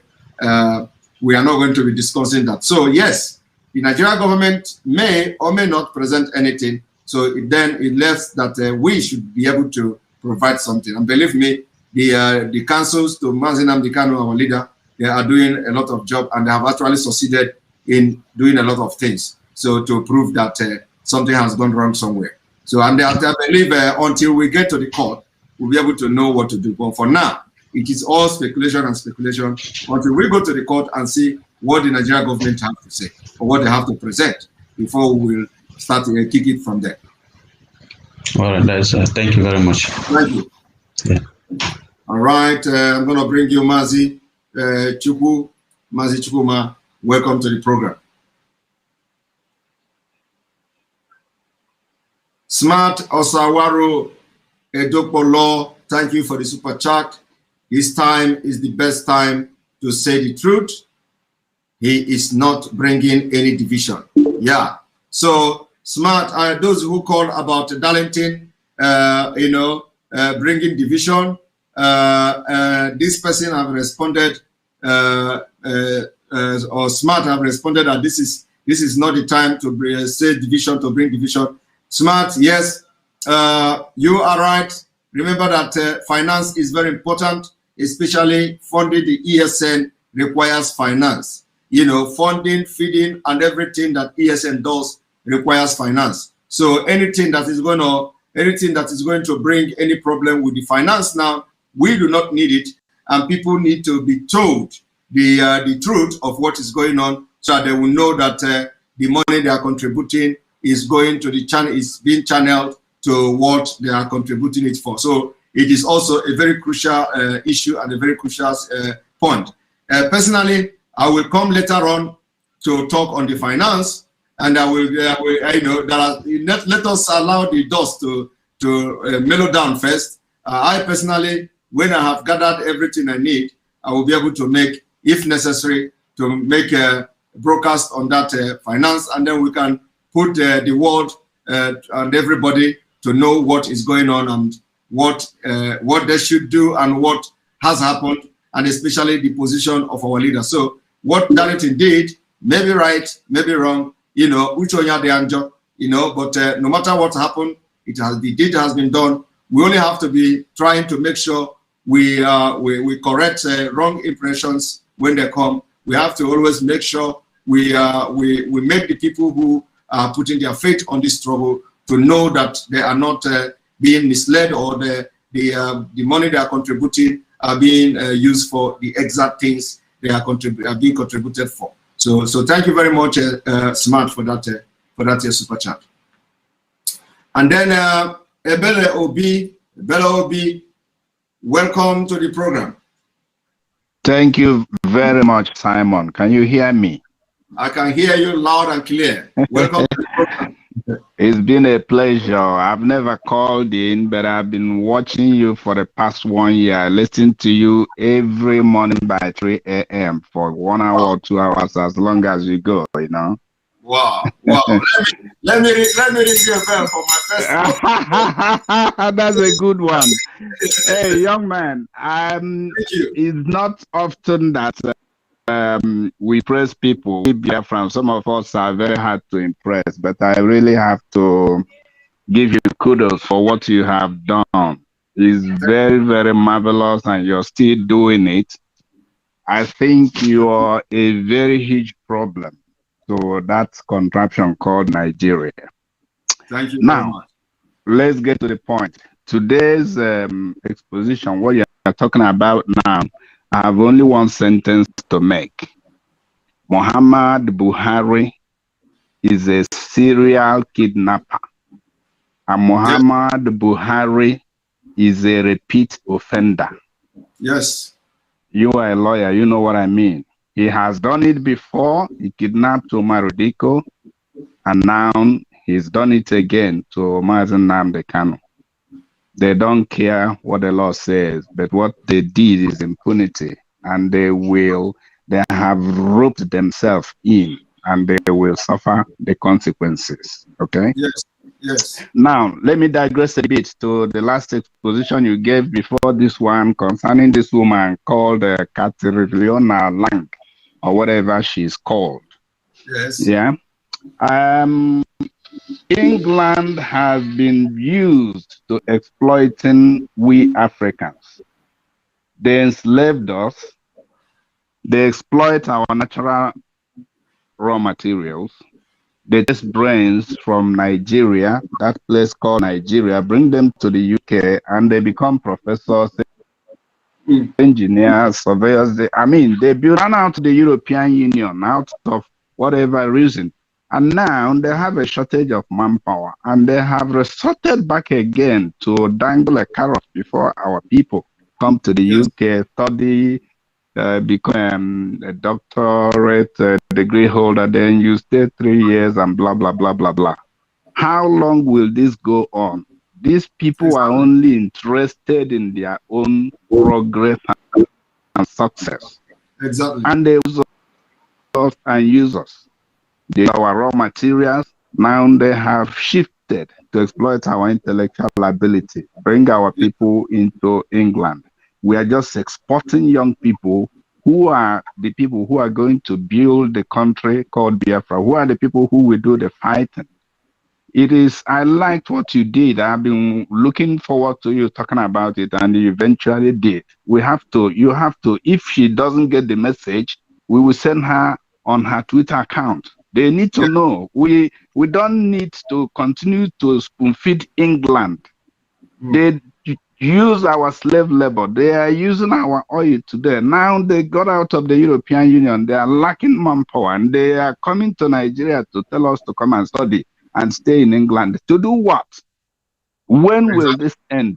S2: we are not going to be discussing that. So yes, the Nigerian government may or may not present anything. So then it left that we should be able to provide something. And believe me, the councils to Mazi Nnamdi Kanu, our leader, they are doing a lot of job, and they have actually succeeded in doing a lot of things. So to prove that something has gone wrong somewhere. So and I believe until we get to the court, we'll be able to know what to do. But for now, it is all speculation and speculation until we go to the court and see what the Nigerian government have to say or what they have to present before we will start to kick it from there.
S9: All right, that's thank you very much.
S2: Thank you.
S9: Yeah.
S2: All right, I'm going to bring you Mazi Chukuma. Welcome to the program. Smart Osawaru Edokpolo, thank you for the super chat. This time is the best time to say the truth. He is not bringing any division. Yeah. So Smart, those who call about Darlington, you know, bringing division. This person have responded, or Smart have responded that this is not the time to say division, to bring division. Smart, yes, you are right. Remember that finance is very important, especially funding the ESN requires finance. You know, funding, feeding, and everything that ESN does requires finance. So anything that is going to bring any problem with the finance now, we do not need it, and people need to be told the truth of what is going on, so they will know that the money they are contributing is going to the channel, is being channeled to what they are contributing it for. So it is also a very crucial issue and a very crucial point. Personally, I will come later on to talk on the finance, and I will you know, let us allow the dust to mellow down first. I personally, when I have gathered everything I need, I will be able to make, if necessary, to make a broadcast on that finance, and then we can put the world and everybody to know what is going on and what they should do and what has happened, and especially the position of our leader. So what Darlington did, maybe right, maybe wrong, you know, which one the answer, you know, but no matter what happened, the deed has been done. We only have to be trying to make sure we correct wrong impressions when they come. We have to always make sure we make the people who are putting their faith on this struggle to know that they are not being misled, or the money they are contributing are being used for the exact things they are being contributed for. So thank you very much, Smart, for that super chat. And then Bella Obi, welcome to the program.
S10: Thank you very much, Simon. Can you hear me?
S2: I can hear you loud and clear. Welcome to the program.
S10: It's been a pleasure. I've never called in, but I've been watching you for the past 1 year. Listening to you every morning by 3 a.m. for 1 hour or 2 hours, as long as you go, you know.
S2: Wow. let me ring you a bell for my first.
S10: That's a good one. Hey, young man, it's not often that we praise people. Some of us are very hard to impress, but I really have to give you kudos for what you have done. It's very, very marvelous, and you're still doing it. I think you are a very huge problem to that contraption called Nigeria.
S2: Thank you
S10: now,
S2: very much.
S10: Let's get to the point. Today's exposition, what you are talking about now, I have only one sentence to make. Muhammad Buhari is a serial kidnapper. And Muhammad Buhari is a repeat offender.
S2: Yes.
S10: You are a lawyer, you know what I mean. He has done it before. He kidnapped Umar Diko, and now he's done it again to Mazi Nnamdi Kanu. They don't care what the law says, but what they did is impunity, and they have roped themselves in, and they will suffer the consequences. Okay?
S2: Yes.
S10: Now, let me digress a bit to the last exposition you gave before this one concerning this woman called Catriona Lang, or whatever she's called.
S2: Yes.
S10: Yeah. England has been used to exploiting we Africans. They enslaved us. They exploit our natural raw materials. They take brains from Nigeria, that place called Nigeria, bring them to the UK, and they become professors, engineers, surveyors. They run out to the European Union out of whatever reason. And now they have a shortage of manpower, and they have resorted back again to dangle a carrot before our people come to the UK, study, become a doctorate degree holder, then you stay 3 years and blah, blah, blah, blah, blah. How long will this go on? These people are only interested in their own progress and success.
S2: Exactly.
S10: And they use us and use us. They are our raw materials. Now they have shifted to exploit our intellectual ability, bring our people into England. We are just exporting young people who are the people who are going to build the country called Biafra, who are the people who will do the fighting. I liked what you did. I've been looking forward to you talking about it, and you eventually did. You have to, if she doesn't get the message, we will send her on her Twitter account. They need to know. We don't need to continue to spoon feed England. They use our slave labor. They are using our oil today. Now they got out of the European Union. They are lacking manpower, and they are coming to Nigeria to tell us to come and study and stay in England. To do what? When will this end?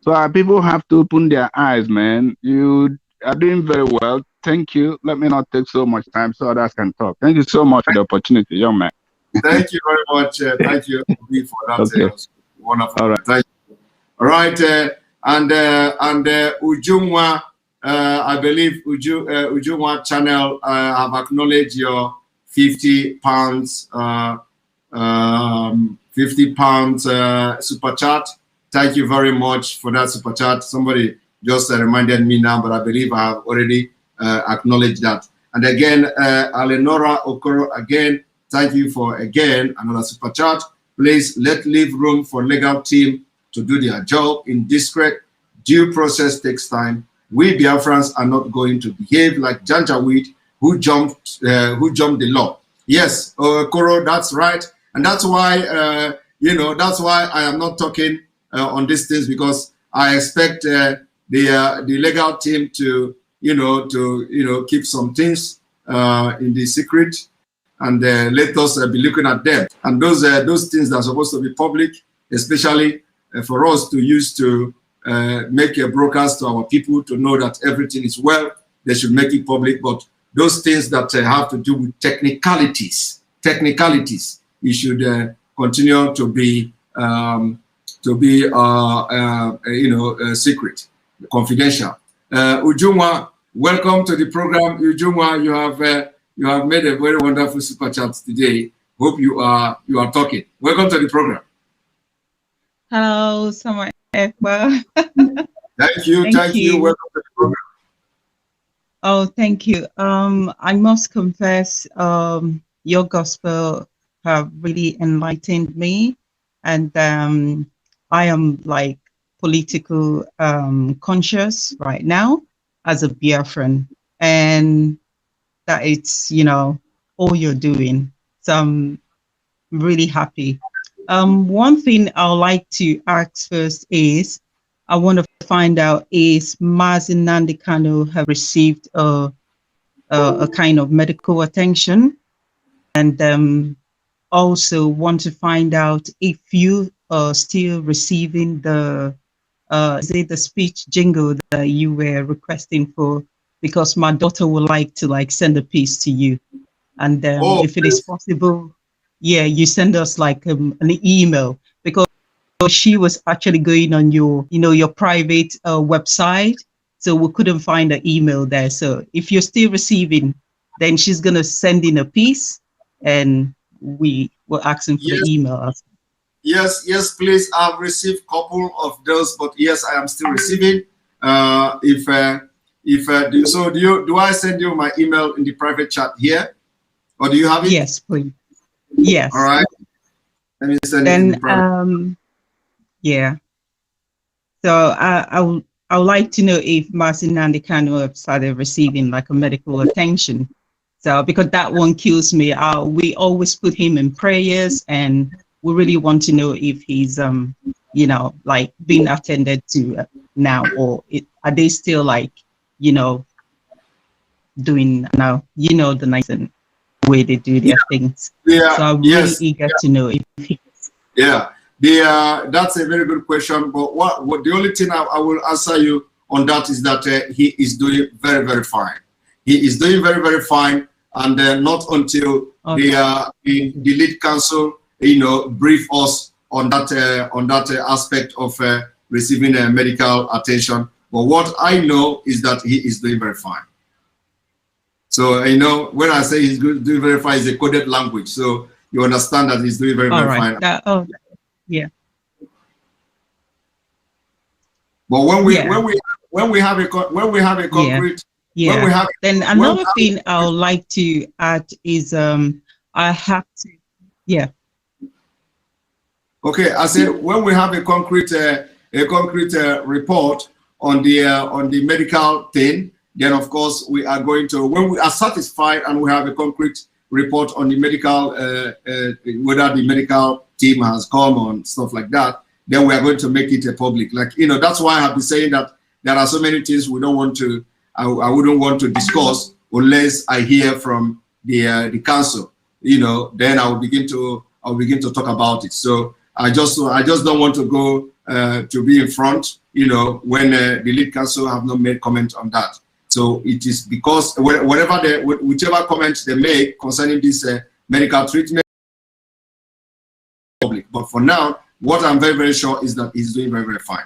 S10: So our people have to open their eyes, man. You are doing very well. Thank you. Let me not take so much time so others can talk. Thank you so much for the opportunity, young man.
S2: Thank you very much. Thank you for that.
S10: Okay.
S2: Wonderful.
S10: All right.
S2: Thank you. All right. And Ujumwa, I believe Ujumwa channel have acknowledged your £50 super chat. Thank you very much for that super chat. Somebody just reminded me now, but I believe I have already acknowledged that. And again, Alenora Okoro, again, thank you for another super chat. Please leave room for legal team to do their job in discreet. Due process takes time. We Biafrans are not going to behave like Janjaweed who jumped the law. Yes, Okoro, that's right. And that's why, that's why I am not talking on these things, because I expect the legal team to, to keep some things in the secret, and let us be looking at them. And those things that are supposed to be public, especially for us to use to make a broadcast to our people to know that everything is well, they should make it public. But those things that have to do with technicalities, you should continue to be secret, confidential. Ujunwa, welcome to the program. Ujunwa, you have made a very wonderful super chat today. Hope you are talking. Welcome to the program.
S11: Hello, Samuel Ekba.
S2: Thank you. Thank you. Welcome to the program.
S11: Oh, thank you. I must confess, your gospel have really enlightened me, and I am like political conscious right now as a Biafran, and that it's all you're doing. So I'm really happy. One thing I'd like to ask first is, I want to find out, is Mazi Nnamdi Kanu have received a kind of medical attention? And also want to find out if you are still receiving the speech jingle that you were requesting for, because my daughter would like to send a piece to you. And if it is possible, yeah, you send us an email, because she was actually going on your private website, so we couldn't find an email there. So if you're still receiving, then she's gonna send in a piece, and we were asking for the email.
S2: Yes, please. I've received a couple of those, but yes, I am still receiving. Do I send you my email in the private chat here, or do you have it?
S11: Yes, please. Yes.
S2: All right. Let me send it in the private.
S11: Yeah. So I would like to know if Mazi Nnamdi Kanu have started receiving a medical attention. So because that one kills me. We always put him in prayers, and we really want to know if he's being attended to now, or are they still doing now the nice way they do their things.
S2: Yeah.
S11: So I'm really eager to know if he.
S2: Yeah. That's a very good question. But what the only thing I will answer you on that is that he is doing very, very fine. He is doing very, very fine, and not until the lead council, brief us on that aspect of receiving medical attention. But what I know is that he is doing very fine. So when I say he's doing very fine, it's a coded language. So you understand that he's doing very, very fine.
S11: Yeah.
S2: But when we have a concrete
S11: then another thing I would like to add is I have to
S2: Okay, I say when we have a concrete report on the medical thing, then of course we are going to, when we are satisfied and we have a concrete report on the medical, whether the medical team has come on stuff like that, then we are going to make it a public. That's why I have been saying that there are so many things we don't want to, I wouldn't want to discuss unless I hear from the council. Then I will begin to talk about it. So I just don't want to go to be in front, when the lead council have not made comment on that. So it is because whichever comments they make concerning this medical treatment, public. But for now, what I'm very, very sure is that he's doing very, very fine.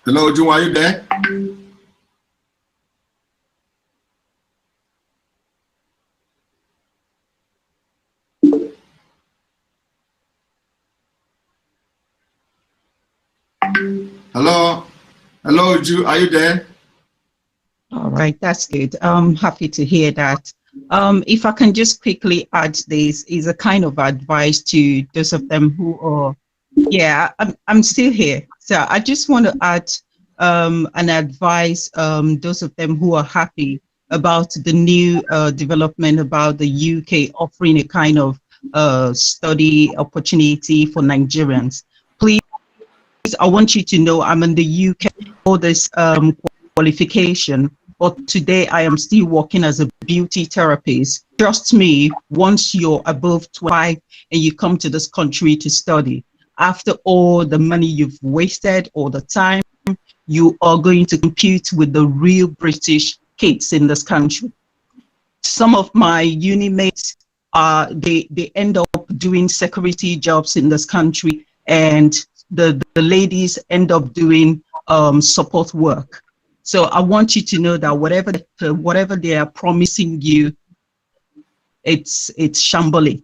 S2: Hello, Jun, are you there? Hello, Ju, are you there?
S11: All right, that's good. I'm happy to hear that. If I can just quickly add, this is a kind of advice to those of them who are, I'm still here. So I just want to add an advice, those of them who are happy about the new development about the UK offering a kind of study opportunity for Nigerians. Please, I want you to know I'm in the UK for this qualification, but today I am still working as a beauty therapist. Trust me, once you're above 25 and you come to this country to study, after all the money you've wasted, all the time, you are going to compete with the real British kids in this country. Some of my uni mates, they end up doing security jobs in this country, and the ladies end up doing support work. So I want you to know that whatever they are promising you, it's shambolic.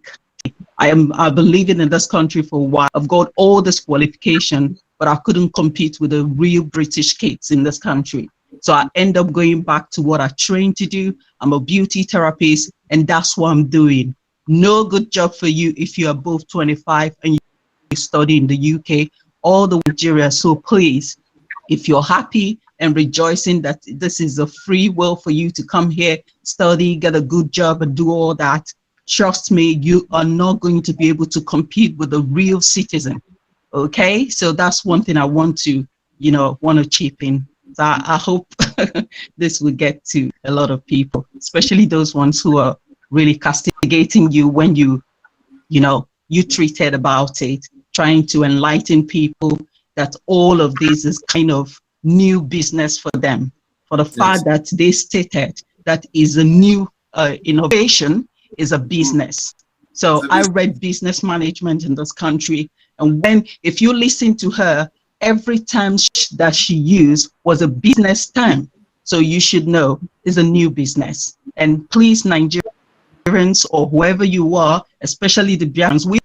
S11: I've been living in this country for a while. I've got all this qualification, but I couldn't compete with the real British kids in this country. So I end up going back to what I trained to do. I'm a beauty therapist, and that's what I'm doing. No good job for you if you're above 25 and you study in the UK or the Nigeria. So please, if you're happy and rejoicing that this is a free will for you to come here, study, get a good job and do all that, trust me, you are not going to be able to compete with a real citizen. Okay, so that's one thing I want to, chip in. So I hope this will get to a lot of people, especially those ones who are really castigating you when you tweeted about it, trying to enlighten people that all of this is kind of new business for them, for the fact that they stated that is a new innovation is a business. So I read business management in this country, and if you listen to her, every time that she used was a business term. So you should know it's a new business. And please, Nigerians or whoever you are, especially the Biafrans, we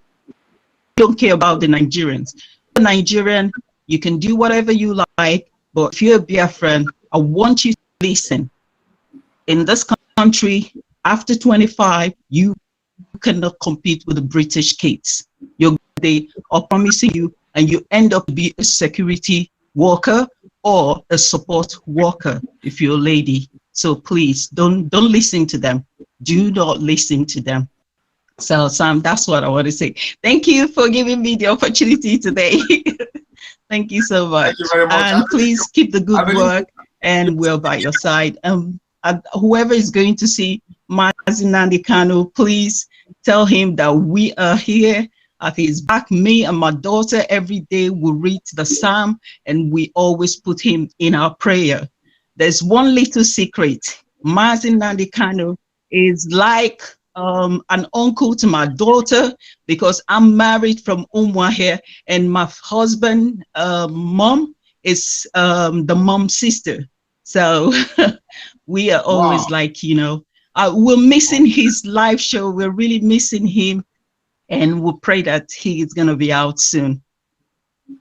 S11: don't care about the Nigerians. The Nigerian, you can do whatever you like, but if you're a Biafran, I want you to listen. In this country, after 25, you cannot compete with the British kids. They are promising you, and you end up being a security worker or a support worker if you're a lady. So please don't listen to them. Do not listen to them. So Sam, that's what I want to say. Thank you for giving me the opportunity today. Thank you so much.
S2: Thank you very much.
S11: And please keep the good work, and we're by your side. Whoever is going to see Mazi Nnamdi Kanu, please tell him that we are here at his back. Me and my daughter every day will read the Psalm, and we always put him in our prayer. There's one little secret. Mazi Nnamdi Kanu is like an uncle to my daughter, because I'm married from Umwa here, and my husband mom is the mom's sister. So we are always like, we're missing his live show. We're really missing him, and we'll pray that he is going to be out soon.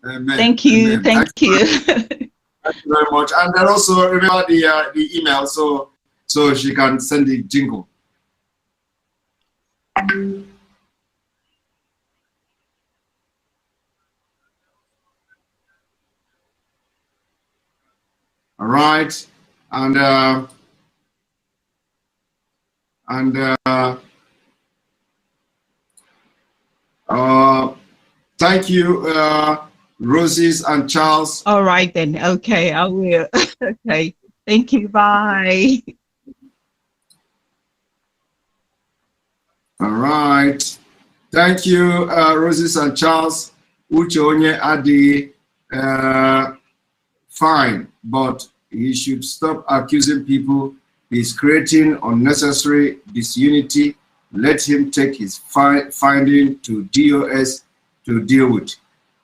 S2: Amen.
S11: Thank you.
S2: Amen.
S11: Thank you.
S2: Thank you very much. And then also remember the email so she can send the jingle. All right, and thank you, Roses and Charles.
S11: All right then. Okay, I will. Okay. Thank you. Bye.
S2: All right. Thank you, Roses and Charles. Uche onye adi fine, but he should stop accusing people. He's creating unnecessary disunity. Let him take his finding to DOS to deal with.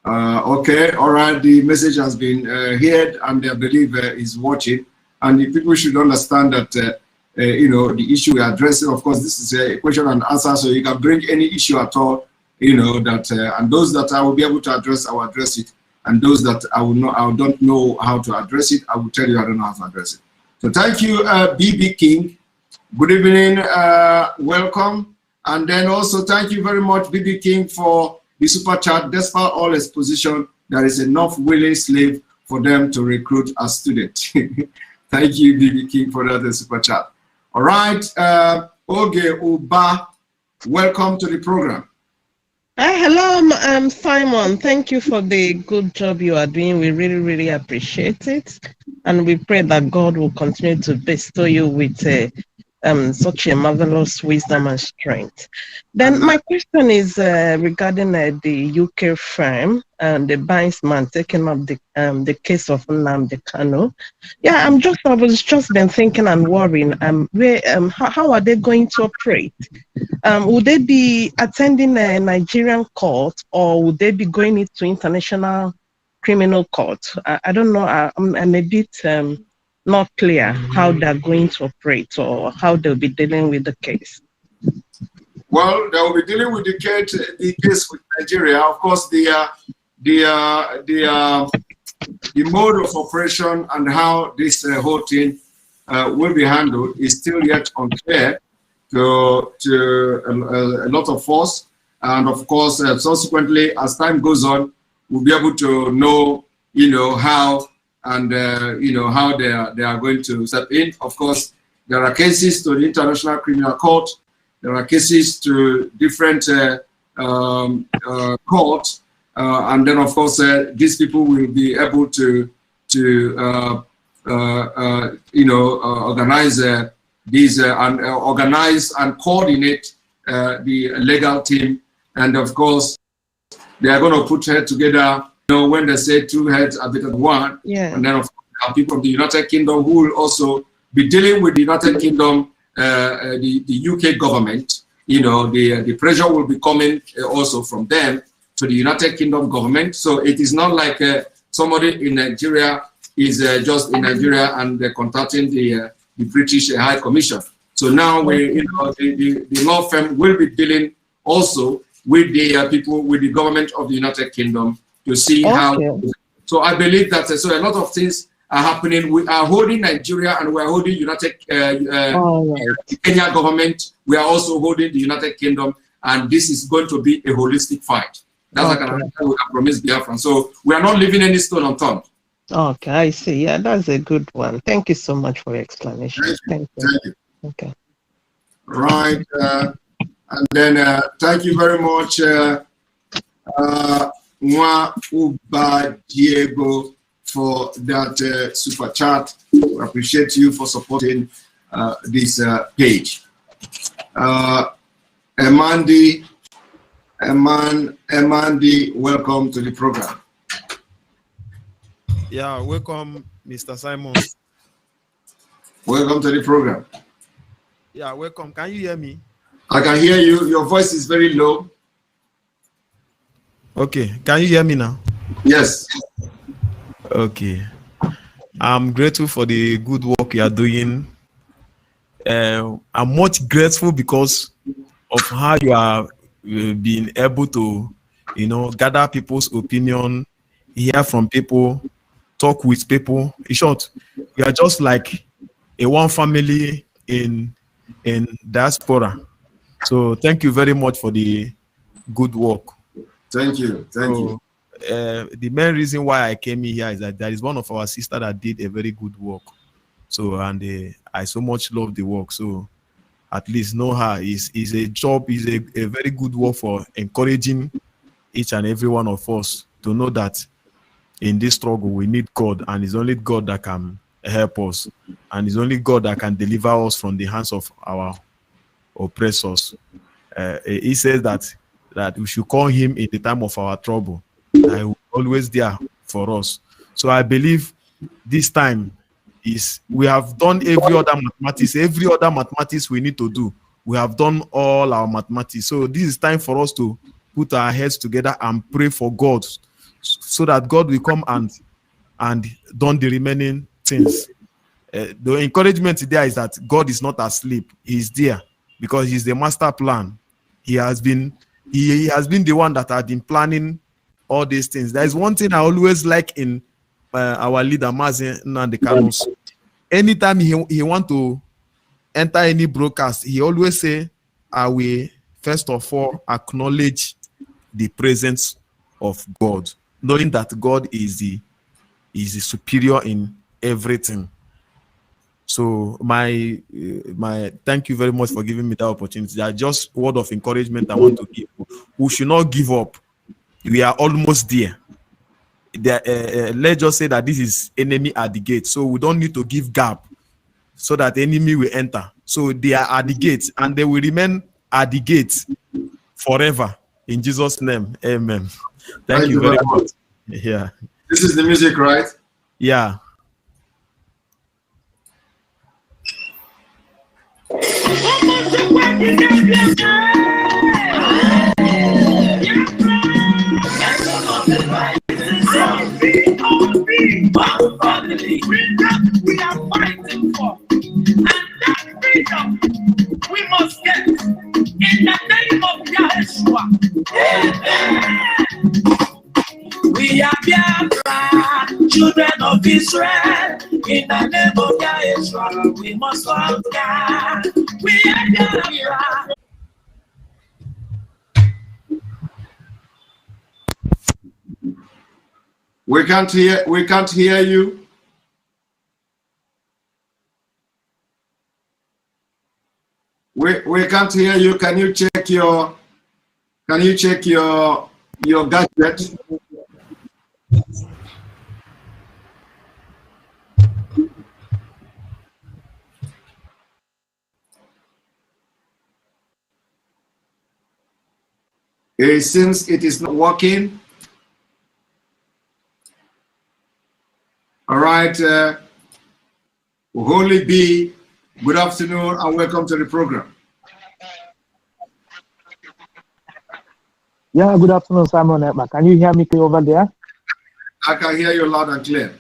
S2: Okay, all right. The message has been heard, and I believe is watching. And the people should understand that the issue we are addressing. Of course, this is a question and answer, so you can bring any issue at all. That and those that I will be able to address, I will address it. And those that I don't know how to address it, I will tell you I don't know how to address it. So thank you, BB King. Good evening, welcome. And then also thank you very much, BB King, for the super chat. Despite all exposition, there is enough willing slave for them to recruit a student. Thank you, BB King, for that super chat. All right, Oge Uba, welcome to the program.
S12: Hello, Simon. Thank you for the good job you are doing. We really, really appreciate it. And we pray that God will continue to bestow you with such a marvelous wisdom and strength. Then my question is regarding the UK firm and the banksman taking up the case of Nnamdi Kanu. Yeah, I was just been thinking and worrying. How are they going to operate? Would they be attending a Nigerian court, or would they be going into international criminal court? I don't know. I'm a bit not clear how they're going to operate or how they'll be dealing with the case.
S2: Well, they will be dealing with the case with Nigeria. Of course, the mode of operation and how this whole thing will be handled is still yet unclear to a lot of us. And of course, subsequently, as time goes on, we'll be able to know, how and how they are going to step in. Of course, there are cases to the International Criminal Court. There are cases to different courts, and then of course these people will be able to organize these and organize and coordinate the legal team, and of course they are going to put head together. When they say two heads are better than one, and then of course there are people from the United Kingdom who will also be dealing with the United Kingdom, the UK government. The pressure will be coming also from them to the United Kingdom government. So it is not like somebody in Nigeria is just in Nigeria and they're contacting the British High Commission. So now the law firm will be dealing also with the people, with the government of the United Kingdom to see how. So I believe that so a lot of things are happening. We are holding Nigeria and we are holding Kenya government. We are also holding the United Kingdom, and this is going to be a holistic fight. That's like we can promise Biafran. So we are not leaving any stone unturned.
S12: Okay, I see. Yeah, that's a good one. Thank you so much for your explanation. Thank you.
S2: Thank you.
S12: Okay.
S2: Right. And then thank you very much, Mwa Uba Diego, for that super chat. We appreciate you for supporting this page. Emandi, welcome to the program.
S13: Yeah, welcome, Mr. Simon.
S2: Welcome to the program.
S13: Yeah, welcome. Can you hear me?
S2: I can hear you. Your voice is very low.
S13: Okay. Can you hear me now?
S2: Yes.
S13: Okay. I'm grateful for the good work you are doing. I'm much grateful because of how you are being able to, gather people's opinion, hear from people, talk with people. In short, you are just like a one family in diaspora. So thank you very much for the good work.
S2: Thank you. Thank you.
S13: The main reason why I came here is that there is one of our sisters that did a very good work. So, and I so much love the work. So at least know her is a job, is a very good work for encouraging each and every one of us to know that in this struggle we need God, and it's only God that can help us, and it's only God that can deliver us from the hands of our oppressors. He says that we should call him in the time of our trouble. He will always there for us. So I believe this time we have done every other mathematics we need to do. We have done all our mathematics. So this is time for us to put our heads together and pray for God, so that God will come and done the remaining things. The encouragement there is that God is not asleep. He's there because he's the master plan. He has been the one that had been planning all these things. There is one thing I always like in our leader Mazi Nnamdi Kanu. Anytime he want to enter any broadcast, he always say, I will first of all acknowledge the presence of God, knowing that God is the superior in everything. So my thank you very much for giving me that opportunity. That just word of encouragement I want to give. We should not give up. We are almost there. Let's just say that this is enemy at the gate, so we don't need to give gap so that the enemy will enter. So they are at the gates and they will remain at the gates forever. In Jesus' name, amen. Thank you very much. Yeah.
S2: This is the music, right?
S13: Yeah.
S14: We are fighting for, and that freedom we must get in the name of Yahshua. We are Biafra, children of Israel. In the name of Yahshua, we must love God. We are Biafra.
S2: We can't hear you. We can't hear you. Can you check your gadget? It seems it is not working. All right, Holy B, good afternoon and welcome to the program.
S15: Yeah, good afternoon, Simon. Can you hear me clear over there?
S2: I can hear you loud and clear.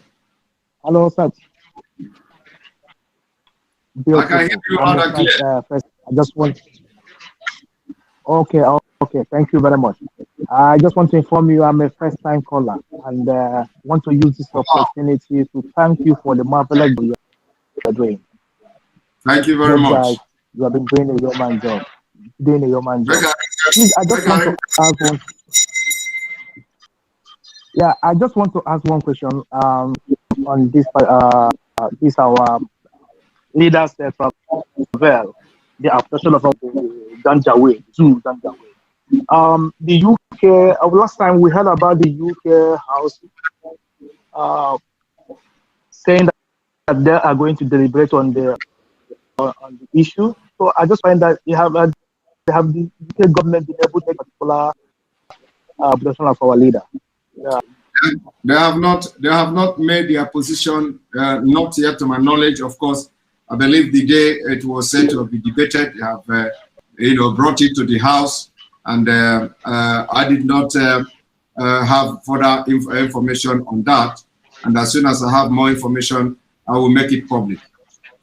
S15: Hello, sir.
S2: I can hear you loud and clear.
S15: First, I just want. Okay, thank you very much. I just want to inform you I'm a first-time caller and want to use this opportunity to thank you for the marvelous job you are doing.
S2: Thank you very much.
S15: You have been doing a yeoman job. Please, I just want to ask one. Yeah, I just want to ask one question on this our leaders travel, the abduction of Janjaweed, to Janjaweed. The UK, last time we heard about the UK House saying that they are going to deliberate on the issue. So I just find that they have the UK government been able to take a particular abduction of our leader. Yeah.
S2: They have not made their position, not yet to my knowledge. Of course, I believe the day it was said to be debated, they have brought it to the House. And I did not have further information on that. And as soon as I have more information, I will make it public.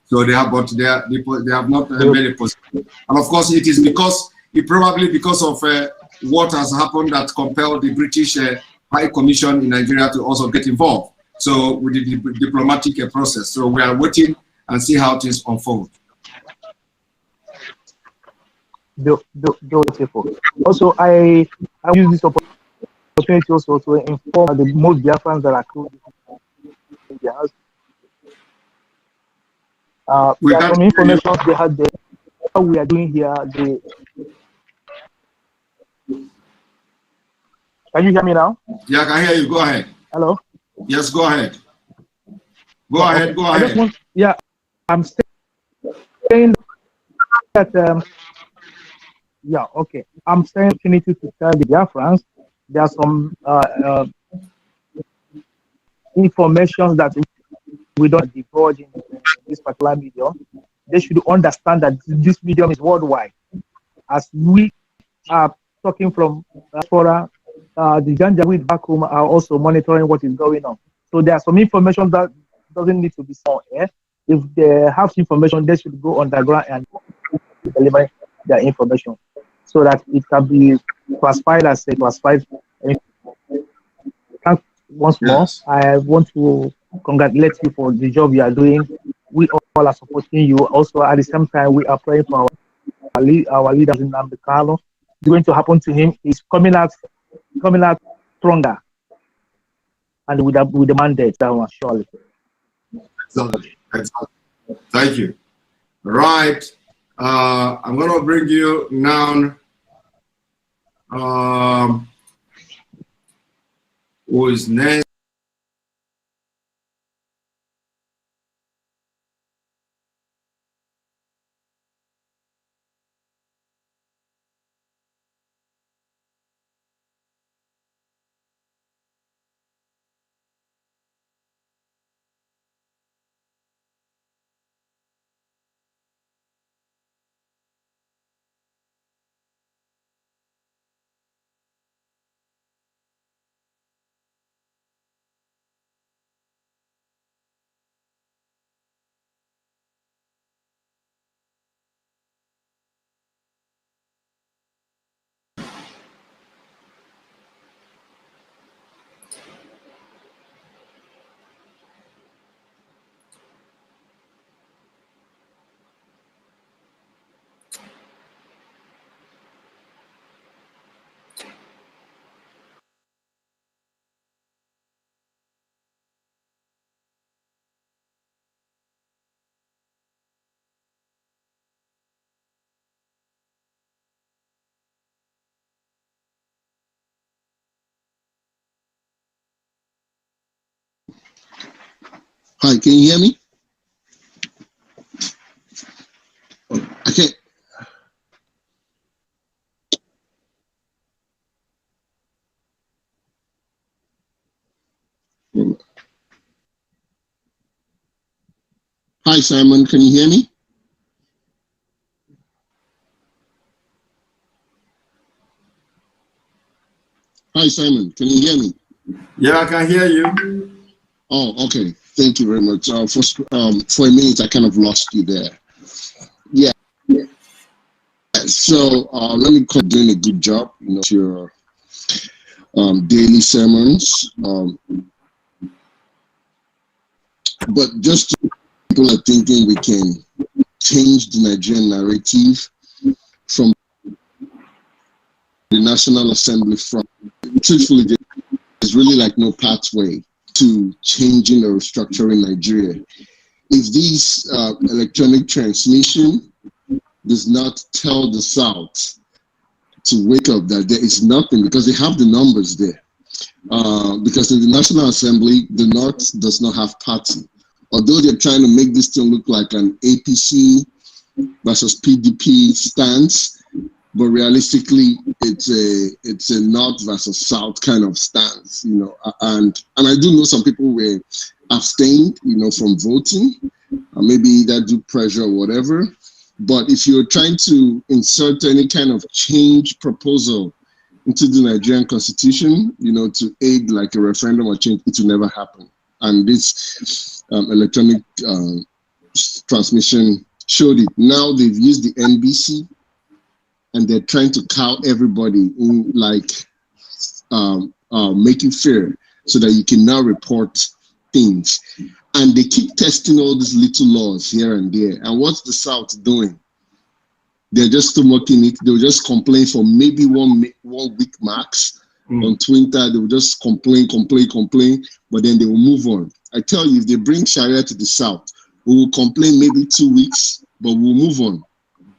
S2: So they have, but they have not made a position. And of course, it probably because of what has happened that compelled the British High Commission in Nigeria to also get involved. So with the diplomatic process. So we are waiting and see how things unfold.
S15: Beautiful. Also, I use this opportunity also to inform the most Biafrans that are close in the house. There are some information they had there. What we are doing here. Can you hear me now?
S2: Yeah, I can hear you. Go ahead.
S15: Hello?
S2: Yes, go ahead. Go ahead.
S15: I just want, I'm saying that I'm saying opportunity to tell the Biafrans there are some information that we don't divulge in this particular medium. They should understand that this medium is worldwide. As we are talking from diaspora, the Janjaweed back home are also monitoring what is going on. So there are some information that doesn't need to be on air. If they have information, they should go underground and deliver their information so that it can be classified as a classified. Once more, I want to congratulate you for the job you are doing. We all are supporting you. Also, at the same time, we are praying for our leader, Nnamdi Kanu. It's going to happen to him. He's coming out stronger, and with the mandate that one surely.
S2: Exactly. Thank you. Right. I'm going to bring you now. Who is next?
S16: Hi, can you hear me? I can't. Hi, Simon, can you hear me? Hi, Simon, can you hear me?
S2: Yeah, I can hear you.
S16: Oh, okay. Thank you very much. For a minute, I kind of lost you there. Yeah. So let me call doing a good job. You know, your daily sermons. But just people are thinking we can change the Nigerian narrative from the National Assembly front. Truthfully, there's really like no pathway to changing or restructuring Nigeria. If this electronic transmission does not tell the South to wake up that there is nothing, because they have the numbers there. Because in the National Assembly, the North does not have party. Although they're trying to make this thing look like an APC versus PDP stance, but realistically, it's a North versus South kind of stance, you know. And I do know some people were abstained, you know, from voting, maybe that do pressure or whatever. But if you're trying to insert any kind of change proposal into the Nigerian constitution, you know, to aid like a referendum or change, it will never happen. And this electronic transmission showed it. Now they've used the NBC, and they're trying to cow everybody in, like make it fair so that you can now report things. And they keep testing all these little laws here and there. And what's the South doing? They're just stomaching it. They'll just complain for maybe one week max on Twitter. They will just complain, but then they will move on. I tell you, if they bring Sharia to the South, we will complain maybe 2 weeks, but we'll move on.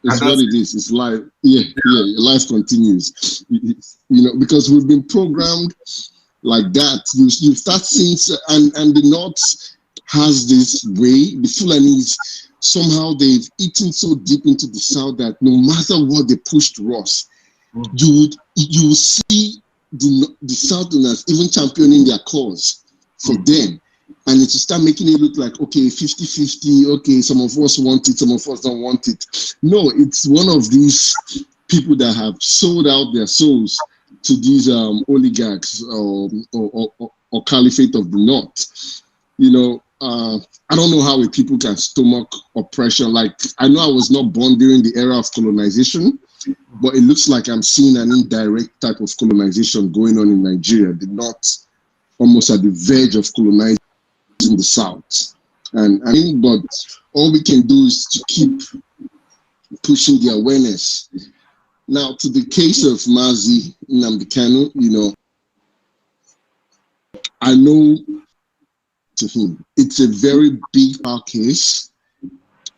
S16: It's what it is. It's life. Yeah, life continues. You know, because we've been programmed like that. You start seeing, and the North has this way. The Fulanis, somehow they've eaten so deep into the South that no matter what they push to us, you will see the Southerners even championing their cause for them. And it will start making it look like, okay, 50-50, okay, some of us want it, some of us don't want it. No, it's one of these people that have sold out their souls to these oligarchs or caliphate of the North. You know, I don't know how people can stomach oppression. Like, I know I was not born during the era of colonization, but it looks like I'm seeing an indirect type of colonization going on in Nigeria. The North almost at the verge of colonizing the South. And I mean, but all we can do is to keep pushing the awareness. Now, to the case of Mazi Nnamdi Kanu, you know, I know to him, it's a very big case.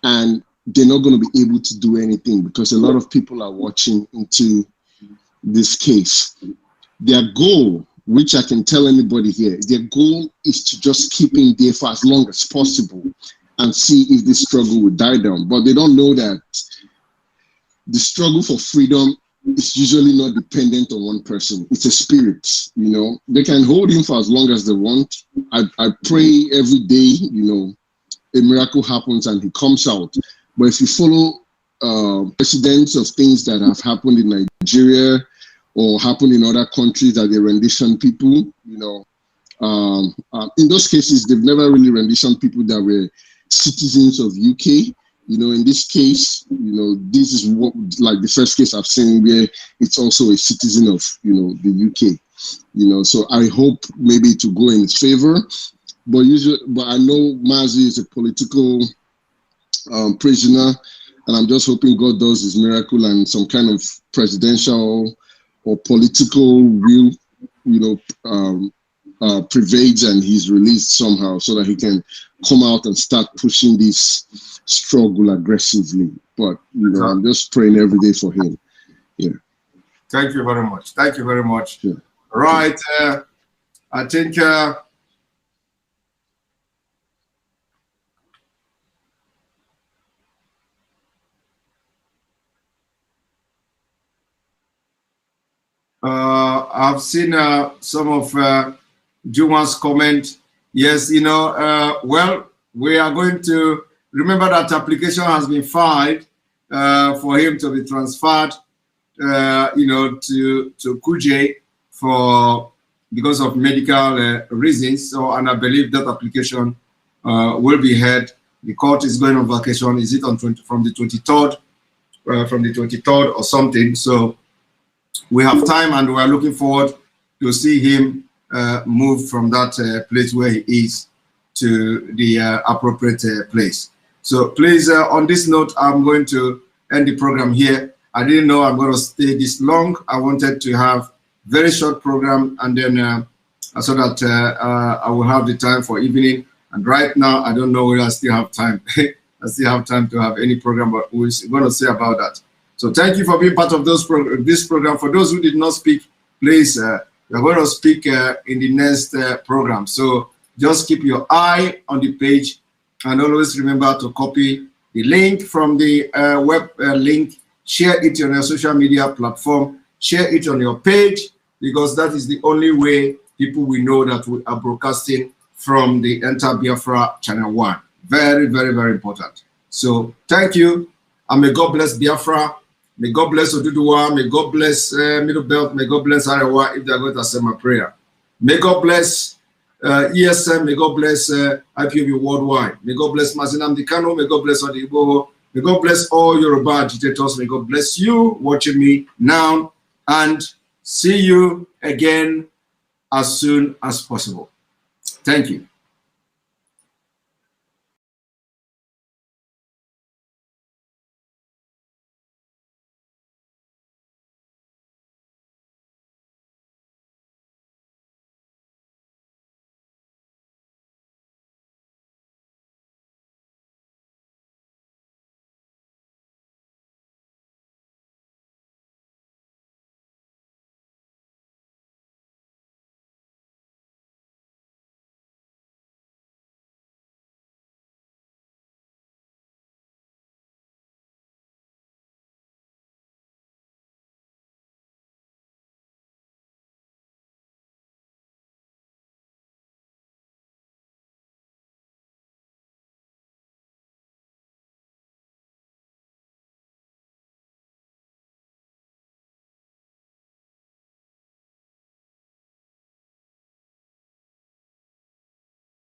S16: and they're not going to be able to do anything because a lot of people are watching into this case. Their goal, which I can tell anybody here, their goal is to just keep in there for as long as possible and see if this struggle will die down. But they don't know that the struggle for freedom is usually not dependent on one person. It's a spirit, you know. They can hold him for as long as they want. I pray every day, you know, a miracle happens and he comes out. But if you follow precedents of things that have happened in Nigeria or happened in other countries that they rendition people, you know, in those cases, they've never really renditioned people that were citizens of UK. You know, in this case, you know, this is what, like the first case I've seen where it's also a citizen of, you know, the UK. You know, so I hope maybe to go in his favor. But I know Mazi is a political prisoner, and I'm just hoping God does his miracle and some kind of presidential or political will, you know, prevails and he's released somehow so that he can come out and start pushing this struggle aggressively. But, you know, I'm just praying every day for him. Yeah.
S2: Thank you very much. Thank you very much.
S16: Yeah.
S2: Right. I think I've seen some of Juma's comment. Yes, you know, well, we are going to remember that application has been filed for him to be transferred, you know, to Kuje because of medical reasons. So, and I believe that application will be heard. The court is going on vacation. Is it on from the 23rd? From the 23rd or something. So we have time, and we are looking forward to see him move from that place where he is to the appropriate place. So please, on this note, I'm going to end the program here. I didn't know I'm going to stay this long. I wanted to have very short program, and then so that I will have the time for evening. And right now, I don't know whether I still have time. I still have time to have any program, but we're going to say about that. So thank you for being part of this program. For those who did not speak, please, we're going to speak in the next program. So just keep your eye on the page, and always remember to copy the link from the web link, share it on your social media platform, share it on your page, because that is the only way people will know that we are broadcasting from the Enter Biafra Channel 1. Very, very, very important. So thank you, and may God bless Biafra. May God bless Oduduwa. May God bless Middle Belt. May God bless Arewa, if they are going to say my prayer. May God bless ESM. May God bless IPOB worldwide. May God bless Mazi Nnamdi Kanu. May God bless Odibo. May God bless all Yoruba agitators. May God bless you watching me now, and see you again as soon as possible. Thank you.